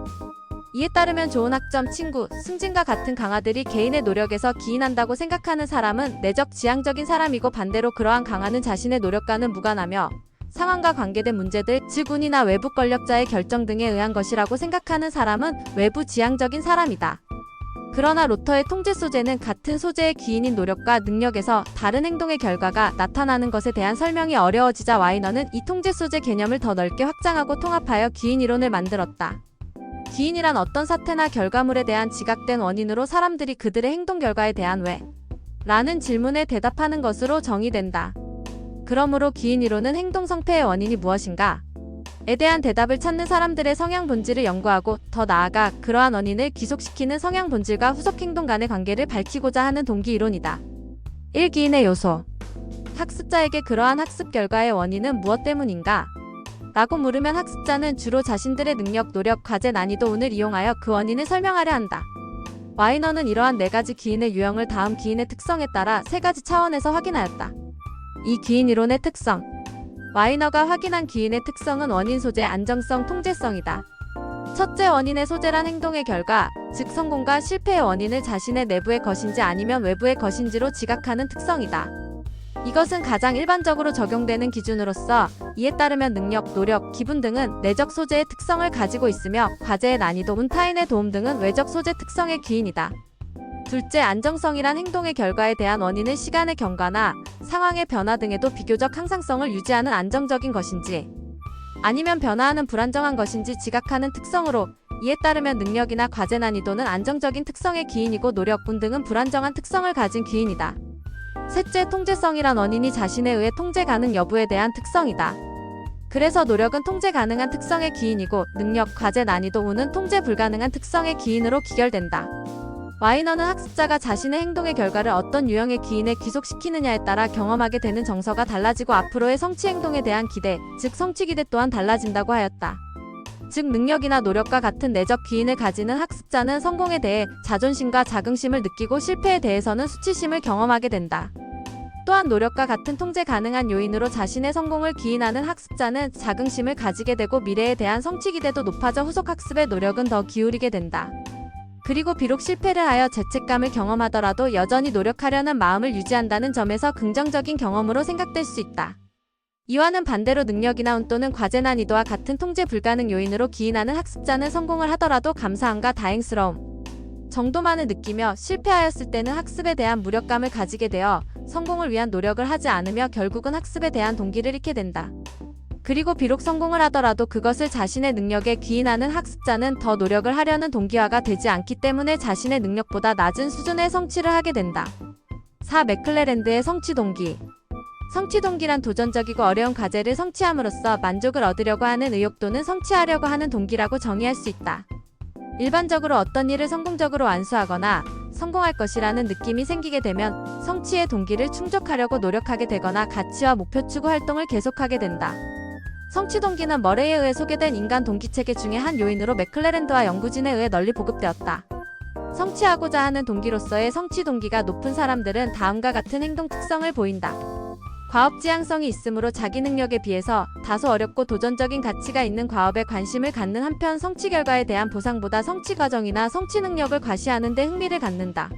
이에 따르면 좋은 학점, 친구, 승진과 같은 강화들이 개인의 노력에서 기인한다고 생각하는 사람은 내적 지향적인 사람이고 반대로 그러한 강화는 자신의 노력과는 무관하며 상황과 관계된 문제들, 즉 운이나 외부 권력자의 결정 등에 의한 것이라고 생각하는 사람은 외부 지향적인 사람이다. 그러나 로터의 통제 소재는 같은 소재의 기인인 노력과 능력에서 다른 행동의 결과가 나타나는 것에 대한 설명이 어려워지자 와이너는 이 통제 소재 개념을 더 넓게 확장하고 통합하여 기인 이론을 만들었다. 기인이란 어떤 사태나 결과물에 대한 지각된 원인으로 사람들이 그들의 행동 결과에 대한 왜? 라는 질문에 대답하는 것으로 정의된다. 그러므로 기인 이론은 행동 성패의 원인이 무엇인가? 에 대한 대답을 찾는 사람들의 성향 본질을 연구하고 더 나아가 그러한 원인을 기속시키는 성향 본질과 후속 행동 간의 관계를 밝히고자 하는 동기 이론이다. 1. 기인의 요소. 학습자에게 그러한 학습 결과의 원인은 무엇 때문인가? 라고 물으면 학습자는 주로 자신들의 능력, 노력, 과제, 난이도, 운을 이용하여 그 원인을 설명하려 한다. 와이너는 이러한 4가지 기인의 유형을 다음 기인의 특성에 따라 3가지 차원에서 확인하였다. 이 기인 이론의 특성. 와이너가 확인한 기인의 특성은 원인 소재, 안정성, 통제성이다. 첫째, 원인의 소재란 행동의 결과, 즉 성공과 실패의 원인을 자신의 내부의 것인지 아니면 외부의 것인지로 지각하는 특성이다. 이것은 가장 일반적으로 적용되는 기준으로서 이에 따르면 능력, 노력, 기분 등은 내적 소재의 특성을 가지고 있으며 과제의 난이도, 운, 타인의 도움 등은 외적 소재 특성의 기인이다. 둘째, 안정성이란 행동의 결과에 대한 원인은 시간의 경과나 상황의 변화 등에도 비교적 항상성을 유지하는 안정적인 것인지 아니면 변화하는 불안정한 것인지 지각하는 특성으로 이에 따르면 능력이나 과제 난이도는 안정적인 특성의 기인이고 노력, 운 등은 불안정한 특성을 가진 기인이다. 셋째, 통제성이란 원인이 자신에 의해 통제 가능 여부에 대한 특성이다. 그래서 노력은 통제 가능한 특성의 기인이고 능력, 과제, 난이도, 운은 통제 불가능한 특성의 기인으로 기결된다. 와이너는 학습자가 자신의 행동의 결과를 어떤 유형의 기인에 귀속시키느냐에 따라 경험하게 되는 정서가 달라지고 앞으로의 성취 행동에 대한 기대, 즉 성취 기대 또한 달라진다고 하였다. 즉 능력이나 노력과 같은 내적 기인을 가지는 학습자는 성공에 대해 자존심과 자긍심을 느끼고 실패에 대해서는 수치심을 경험하게 된다. 또한 노력과 같은 통제 가능한 요인으로 자신의 성공을 기인하는 학습자는 자긍심을 가지게 되고 미래에 대한 성취 기대도 높아져 후속 학습의 노력은 더 기울이게 된다. 그리고 비록 실패를 하여 죄책감을 경험하더라도 여전히 노력하려는 마음을 유지한다는 점에서 긍정적인 경험으로 생각될 수 있다. 이와는 반대로 능력이나 운 또는 과제 난이도와 같은 통제 불가능 요인으로 기인하는 학습자는 성공을 하더라도 감사함과 다행스러움 정도만을 느끼며 실패하였을 때는 학습에 대한 무력감을 가지게 되어 성공을 위한 노력을 하지 않으며 결국은 학습에 대한 동기를 잃게 된다. 그리고 비록 성공을 하더라도 그것을 자신의 능력에 기인하는 학습자는 더 노력을 하려는 동기화가 되지 않기 때문에 자신의 능력보다 낮은 수준의 성취를 하게 된다. 4. 맥클레랜드의 성취 동기. 성취 동기란 도전적이고 어려운 과제를 성취함으로써 만족을 얻으려고 하는 의욕 또는 성취하려고 하는 동기라고 정의할 수 있다. 일반적으로 어떤 일을 성공적으로 완수하거나 성공할 것이라는 느낌이 생기게 되면 성취의 동기를 충족하려고 노력하게 되거나 가치와 목표 추구 활동을 계속하게 된다. 성취 동기는 머레이에 의해 소개된 인간 동기 체계 중의 한 요인으로 맥클레랜드와 연구진에 의해 널리 보급되었다. 성취하고자 하는 동기로서의 성취 동기가 높은 사람들은 다음과 같은 행동 특성을 보인다. 과업 지향성이 있으므로 자기 능력에 비해서 다소 어렵고 도전적인 가치가 있는 과업에 관심을 갖는 한편 성취 결과에 대한 보상보다 성취 과정이나 성취 능력을 과시하는 데 흥미를 갖는다.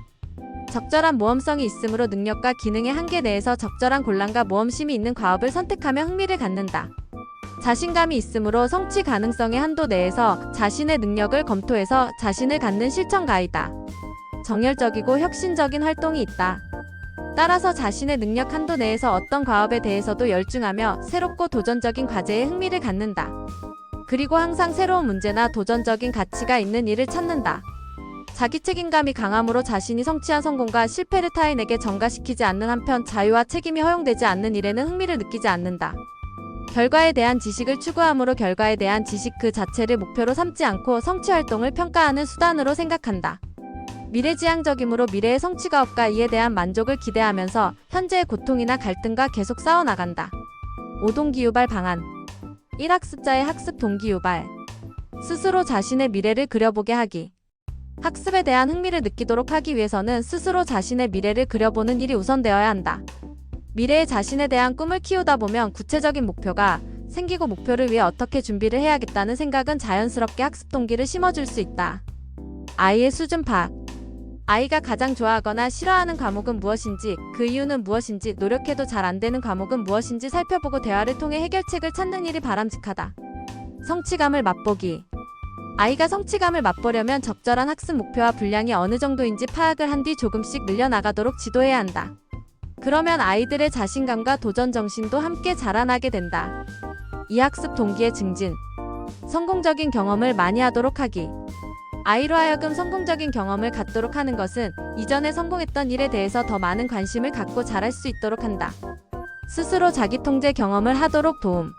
적절한 모험성이 있으므로 능력과 기능의 한계 내에서 적절한 곤란과 모험심이 있는 과업을 선택하며 흥미를 갖는다. 자신감이 있으므로 성취 가능성의 한도 내에서 자신의 능력을 검토해서 자신을 갖는 실천가이다. 정열적이고 혁신적인 활동이 있다. 따라서 자신의 능력 한도 내에서 어떤 과업에 대해서도 열중하며 새롭고 도전적인 과제에 흥미를 갖는다. 그리고 항상 새로운 문제나 도전적인 가치가 있는 일을 찾는다. 자기 책임감이 강함으로 자신이 성취한 성공과 실패를 타인에게 전가시키지 않는 한편 자유와 책임이 허용되지 않는 일에는 흥미를 느끼지 않는다. 결과에 대한 지식을 추구함으로 결과에 대한 지식 그 자체를 목표로 삼지 않고 성취 활동을 평가하는 수단으로 생각한다. 미래지향적이므로 미래의 성취가 없가 이에 대한 만족을 기대하면서 현재의 고통이나 갈등과 계속 싸워나간다. 5동기 유발 방안. 1. 학습자의 학습 동기 유발. 스스로 자신의 미래를 그려보게 하기. 학습에 대한 흥미를 느끼도록 하기 위해서는 스스로 자신의 미래를 그려보는 일이 우선되어야 한다. 미래의 자신에 대한 꿈을 키우다 보면 구체적인 목표가 생기고 목표를 위해 어떻게 준비를 해야겠다는 생각은 자연스럽게 학습 동기를 심어줄 수 있다. 아이의 수준 파악. 아이가 가장 좋아하거나 싫어하는 과목은 무엇인지, 그 이유는 무엇인지, 노력해도 잘 안 되는 과목은 무엇인지 살펴보고 대화를 통해 해결책을 찾는 일이 바람직하다. 성취감을 맛보기. 아이가 성취감을 맛보려면 적절한 학습 목표와 분량이 어느 정도인지 파악을 한 뒤 조금씩 늘려나가도록 지도해야 한다. 그러면 아이들의 자신감과 도전 정신도 함께 자라나게 된다. 이 학습 동기의 증진. 성공적인 경험을 많이 하도록 하기. 아이로 하여금 성공적인 경험을 갖도록 하는 것은 이전에 성공했던 일에 대해서 더 많은 관심을 갖고 잘할 수 있도록 한다. 스스로 자기 통제 경험을 하도록 도움.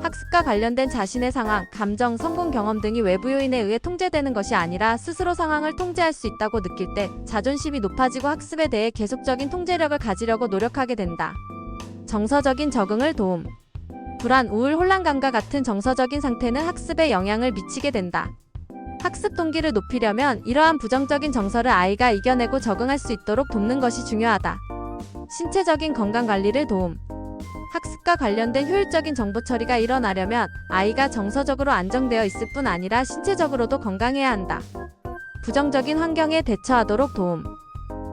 학습과 관련된 자신의 상황, 감정, 성공 경험 등이 외부 요인에 의해 통제되는 것이 아니라 스스로 상황을 통제할 수 있다고 느낄 때 자존심이 높아지고 학습에 대해 계속적인 통제력을 가지려고 노력하게 된다. 정서적인 적응을 도움. 불안, 우울, 혼란감과 같은 정서적인 상태는 학습에 영향을 미치게 된다. 학습 동기를 높이려면 이러한 부정적인 정서를 아이가 이겨내고 적응할 수 있도록 돕는 것이 중요하다. 신체적인 건강 관리를 도움. 학습과 관련된 효율적인 정보 처리가 일어나려면 아이가 정서적으로 안정되어 있을 뿐 아니라 신체적으로도 건강해야 한다. 부정적인 환경에 대처하도록 도움.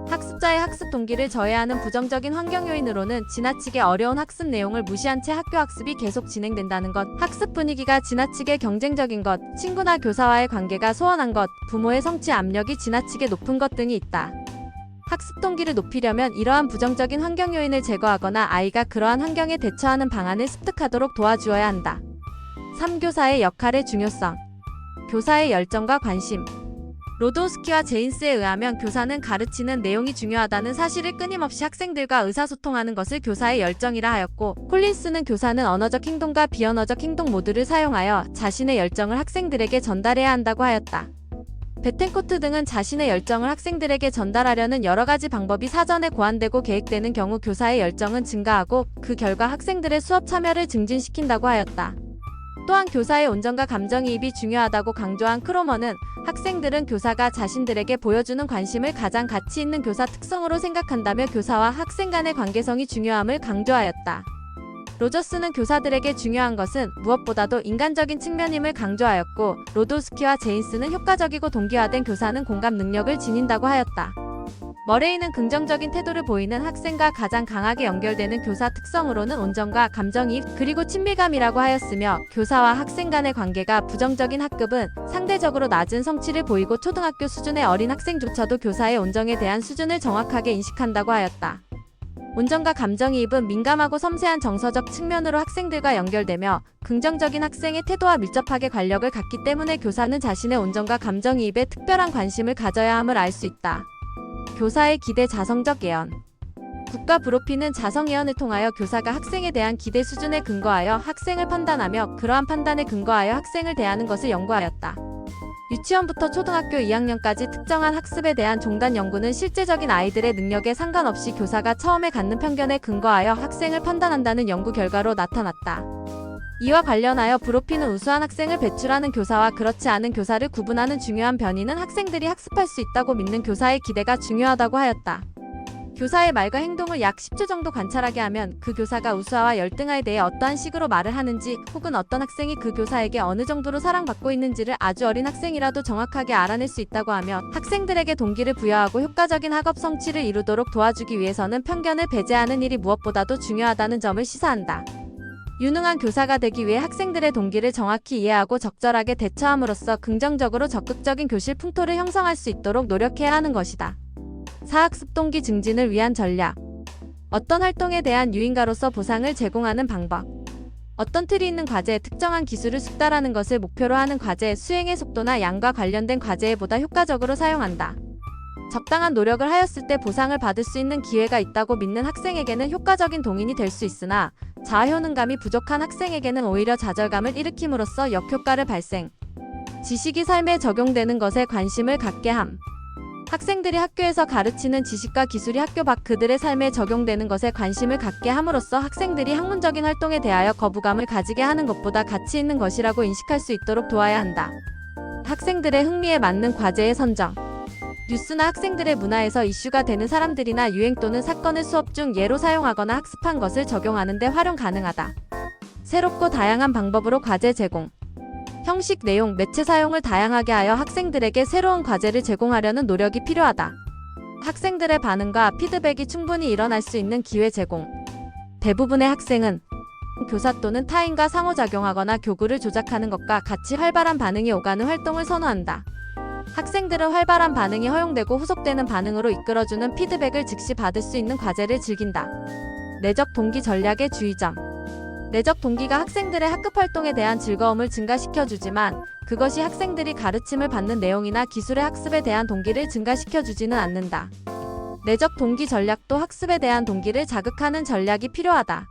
학습자의 학습 동기를 저해하는 부정적인 환경 요인으로는 지나치게 어려운 학습 내용을 무시한 채 학교 학습이 계속 진행된다는 것, 학습 분위기가 지나치게 경쟁적인 것, 친구나 교사와의 관계가 소원한 것, 부모의 성취 압력이 지나치게 높은 것 등이 있다. 학습 동기를 높이려면 이러한 부정적인 환경 요인을 제거하거나 아이가 그러한 환경에 대처하는 방안을 습득하도록 도와주어야 한다. 3. 교사의 역할의 중요성. 교사의 열정과 관심. 로도우스키와 제인스에 의하면 교사는 가르치는 내용이 중요하다는 사실을 끊임없이 학생들과 의사소통하는 것을 교사의 열정이라 하였고, 콜린스는 교사는 언어적 행동과 비언어적 행동 모두를 사용하여 자신의 열정을 학생들에게 전달해야 한다고 하였다. 베텐코트 등은 자신의 열정을 학생들에게 전달하려는 여러 가지 방법이 사전에 고안되고 계획되는 경우 교사의 열정은 증가하고 그 결과 학생들의 수업 참여를 증진시킨다고 하였다. 또한 교사의 온전과 감정이입이 중요하다고 강조한 크로머는 학생들은 교사가 자신들에게 보여주는 관심을 가장 가치 있는 교사 특성으로 생각한다며 교사와 학생 간의 관계성이 중요함을 강조하였다. 로저스는 교사들에게 중요한 것은 무엇보다도 인간적인 측면임을 강조하였고, 로도스키와 제인스는 효과적이고 동기화된 교사는 공감 능력을 지닌다고 하였다. 머레이는 긍정적인 태도를 보이는 학생과 가장 강하게 연결되는 교사 특성으로는 온정과 감정이입 그리고 친밀감이라고 하였으며, 교사와 학생 간의 관계가 부정적인 학급은 상대적으로 낮은 성취를 보이고 초등학교 수준의 어린 학생조차도 교사의 온정에 대한 수준을 정확하게 인식한다고 하였다. 온정과 감정이입은 민감하고 섬세한 정서적 측면으로 학생들과 연결되며 긍정적인 학생의 태도와 밀접하게 관력을 갖기 때문에 교사는 자신의 온정과 감정이입에 특별한 관심을 가져야 함을 알 수 있다. 교사의 기대 자성적 예언. 국가 브로피는 자성 예언을 통하여 교사가 학생에 대한 기대 수준에 근거하여 학생을 판단하며 그러한 판단에 근거하여 학생을 대하는 것을 연구하였다. 유치원부터 초등학교 2학년까지 특정한 학습에 대한 종단 연구는 실제적인 아이들의 능력에 상관없이 교사가 처음에 갖는 편견에 근거하여 학생을 판단한다는 연구 결과로 나타났다. 이와 관련하여 브로피는 우수한 학생을 배출하는 교사와 그렇지 않은 교사를 구분하는 중요한 변이는 학생들이 학습할 수 있다고 믿는 교사의 기대가 중요하다고 하였다. 교사의 말과 행동을 약 10초 정도 관찰하게 하면 그 교사가 우수아와 열등아에 대해 어떠한 식으로 말을 하는지, 혹은 어떤 학생이 그 교사에게 어느 정도로 사랑받고 있는지를 아주 어린 학생이라도 정확하게 알아낼 수 있다고 하며, 학생들에게 동기를 부여하고 효과적인 학업 성취를 이루도록 도와주기 위해서는 편견을 배제하는 일이 무엇보다도 중요하다는 점을 시사한다. 유능한 교사가 되기 위해 학생들의 동기를 정확히 이해하고 적절하게 대처함으로써 긍정적으로 적극적인 교실 풍토를 형성할 수 있도록 노력해야 하는 것이다. 사학습 동기 증진을 위한 전략. 어떤 활동에 대한 유인가로서 보상을 제공하는 방법. 어떤 틀이 있는 과제에 특정한 기술을 숙달하는 것을 목표로 하는 과제 수행의 속도나 양과 관련된 과제에 보다 효과적으로 사용한다. 적당한 노력을 하였을 때 보상을 받을 수 있는 기회가 있다고 믿는 학생에게는 효과적인 동인이 될 수 있으나, 자아효능감이 부족한 학생에게는 오히려 좌절감을 일으킴으로써 역효과를 발생. 지식이 삶에 적용되는 것에 관심을 갖게 함. 학생들이 학교에서 가르치는 지식과 기술이 학교 밖 그들의 삶에 적용되는 것에 관심을 갖게 함으로써 학생들이 학문적인 활동에 대하여 거부감을 가지게 하는 것보다 가치 있는 것이라고 인식할 수 있도록 도와야 한다. 학생들의 흥미에 맞는 과제의 선정. 뉴스나 학생들의 문화에서 이슈가 되는 사람들이나 유행 또는 사건을 수업 중 예로 사용하거나 학습한 것을 적용하는 데 활용 가능하다. 새롭고 다양한 방법으로 과제 제공. 형식, 내용, 매체 사용을 다양하게 하여 학생들에게 새로운 과제를 제공하려는 노력이 필요하다. 학생들의 반응과 피드백이 충분히 일어날 수 있는 기회 제공. 대부분의 학생은 교사 또는 타인과 상호작용하거나 교구를 조작하는 것과 같이 활발한 반응이 오가는 활동을 선호한다. 학생들은 활발한 반응이 허용되고 후속되는 반응으로 이끌어주는 피드백을 즉시 받을 수 있는 과제를 즐긴다. 내적 동기 전략의 주의점. 내적 동기가 학생들의 학급 활동에 대한 즐거움을 증가시켜주지만, 그것이 학생들이 가르침을 받는 내용이나 기술의 학습에 대한 동기를 증가시켜주지는 않는다. 내적 동기 전략도 학습에 대한 동기를 자극하는 전략이 필요하다.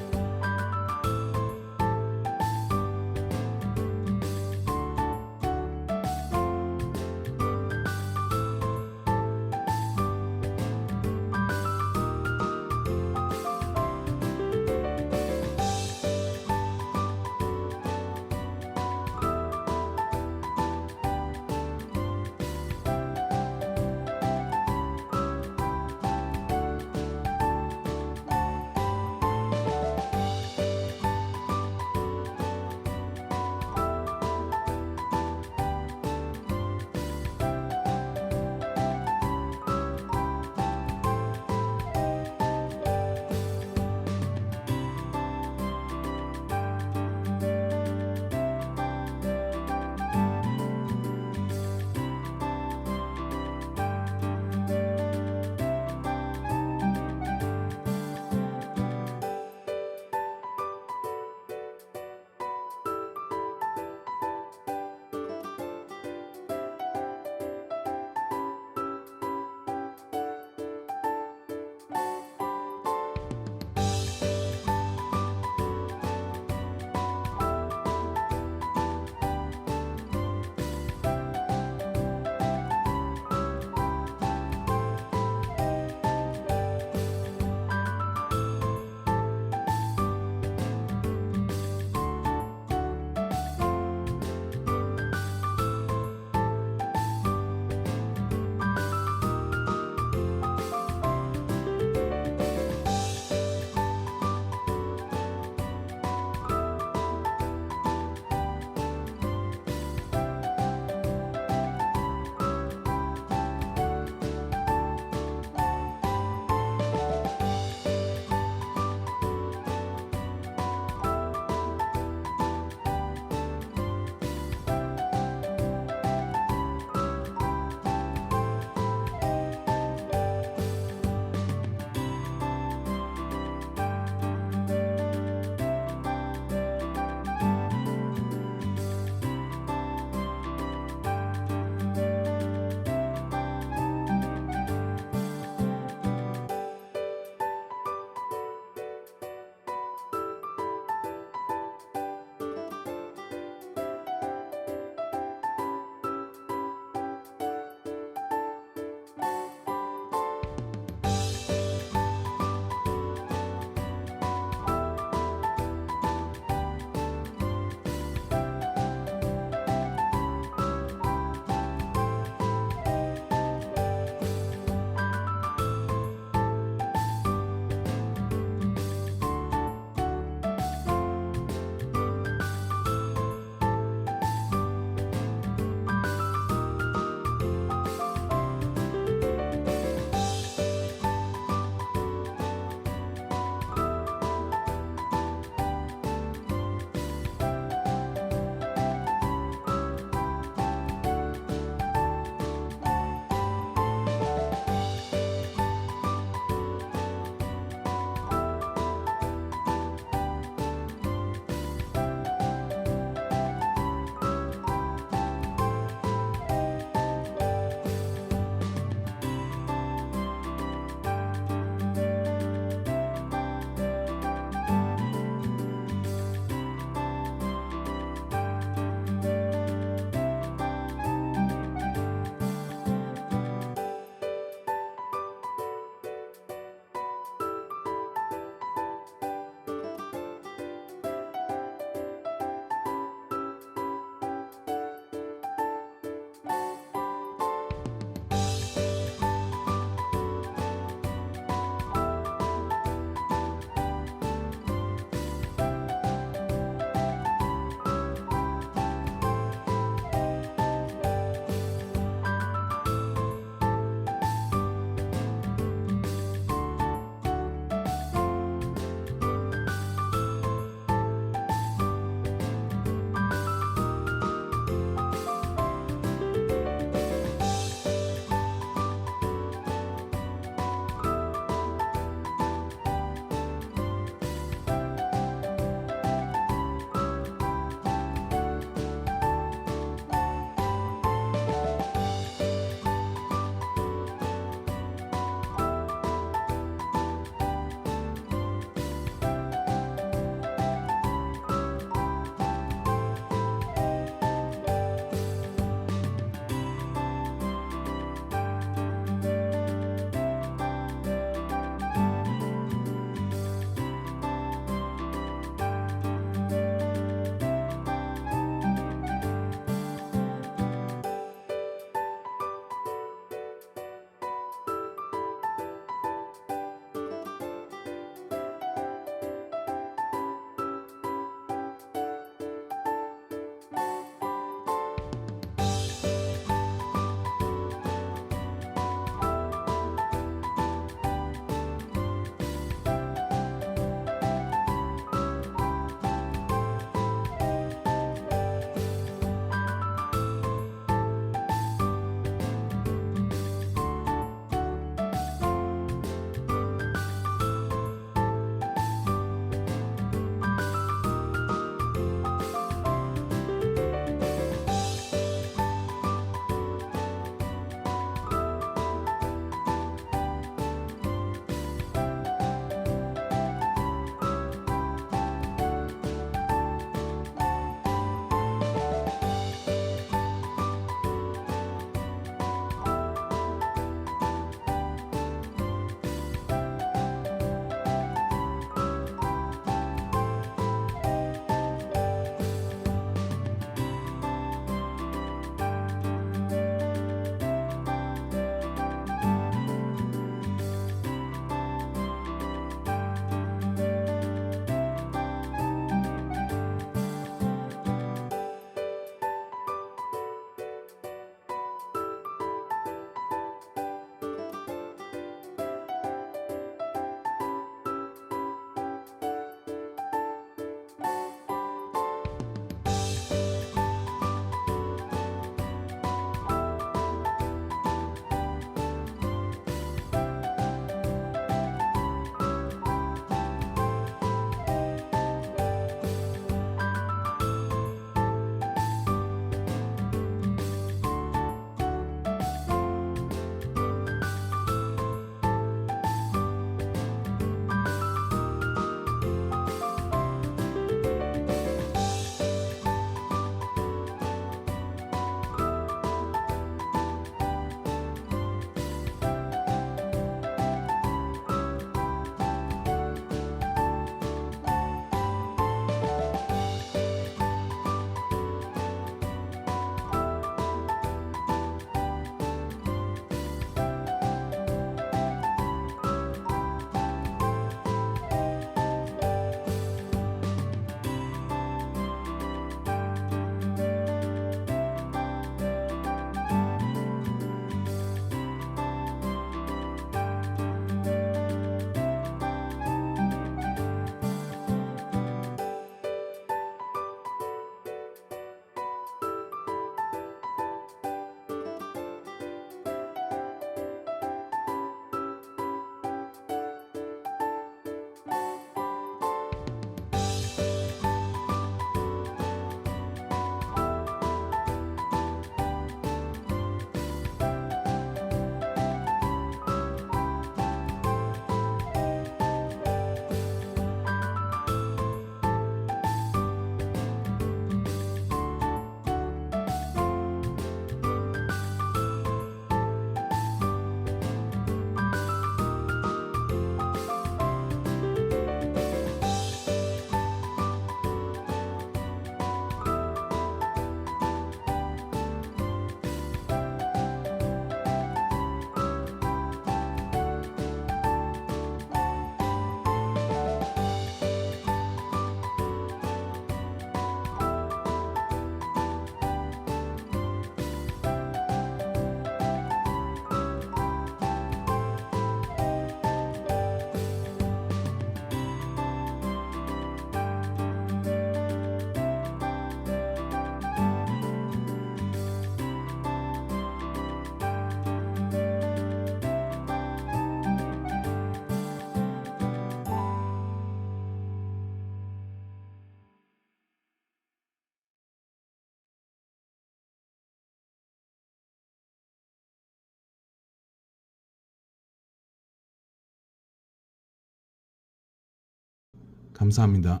감사합니다.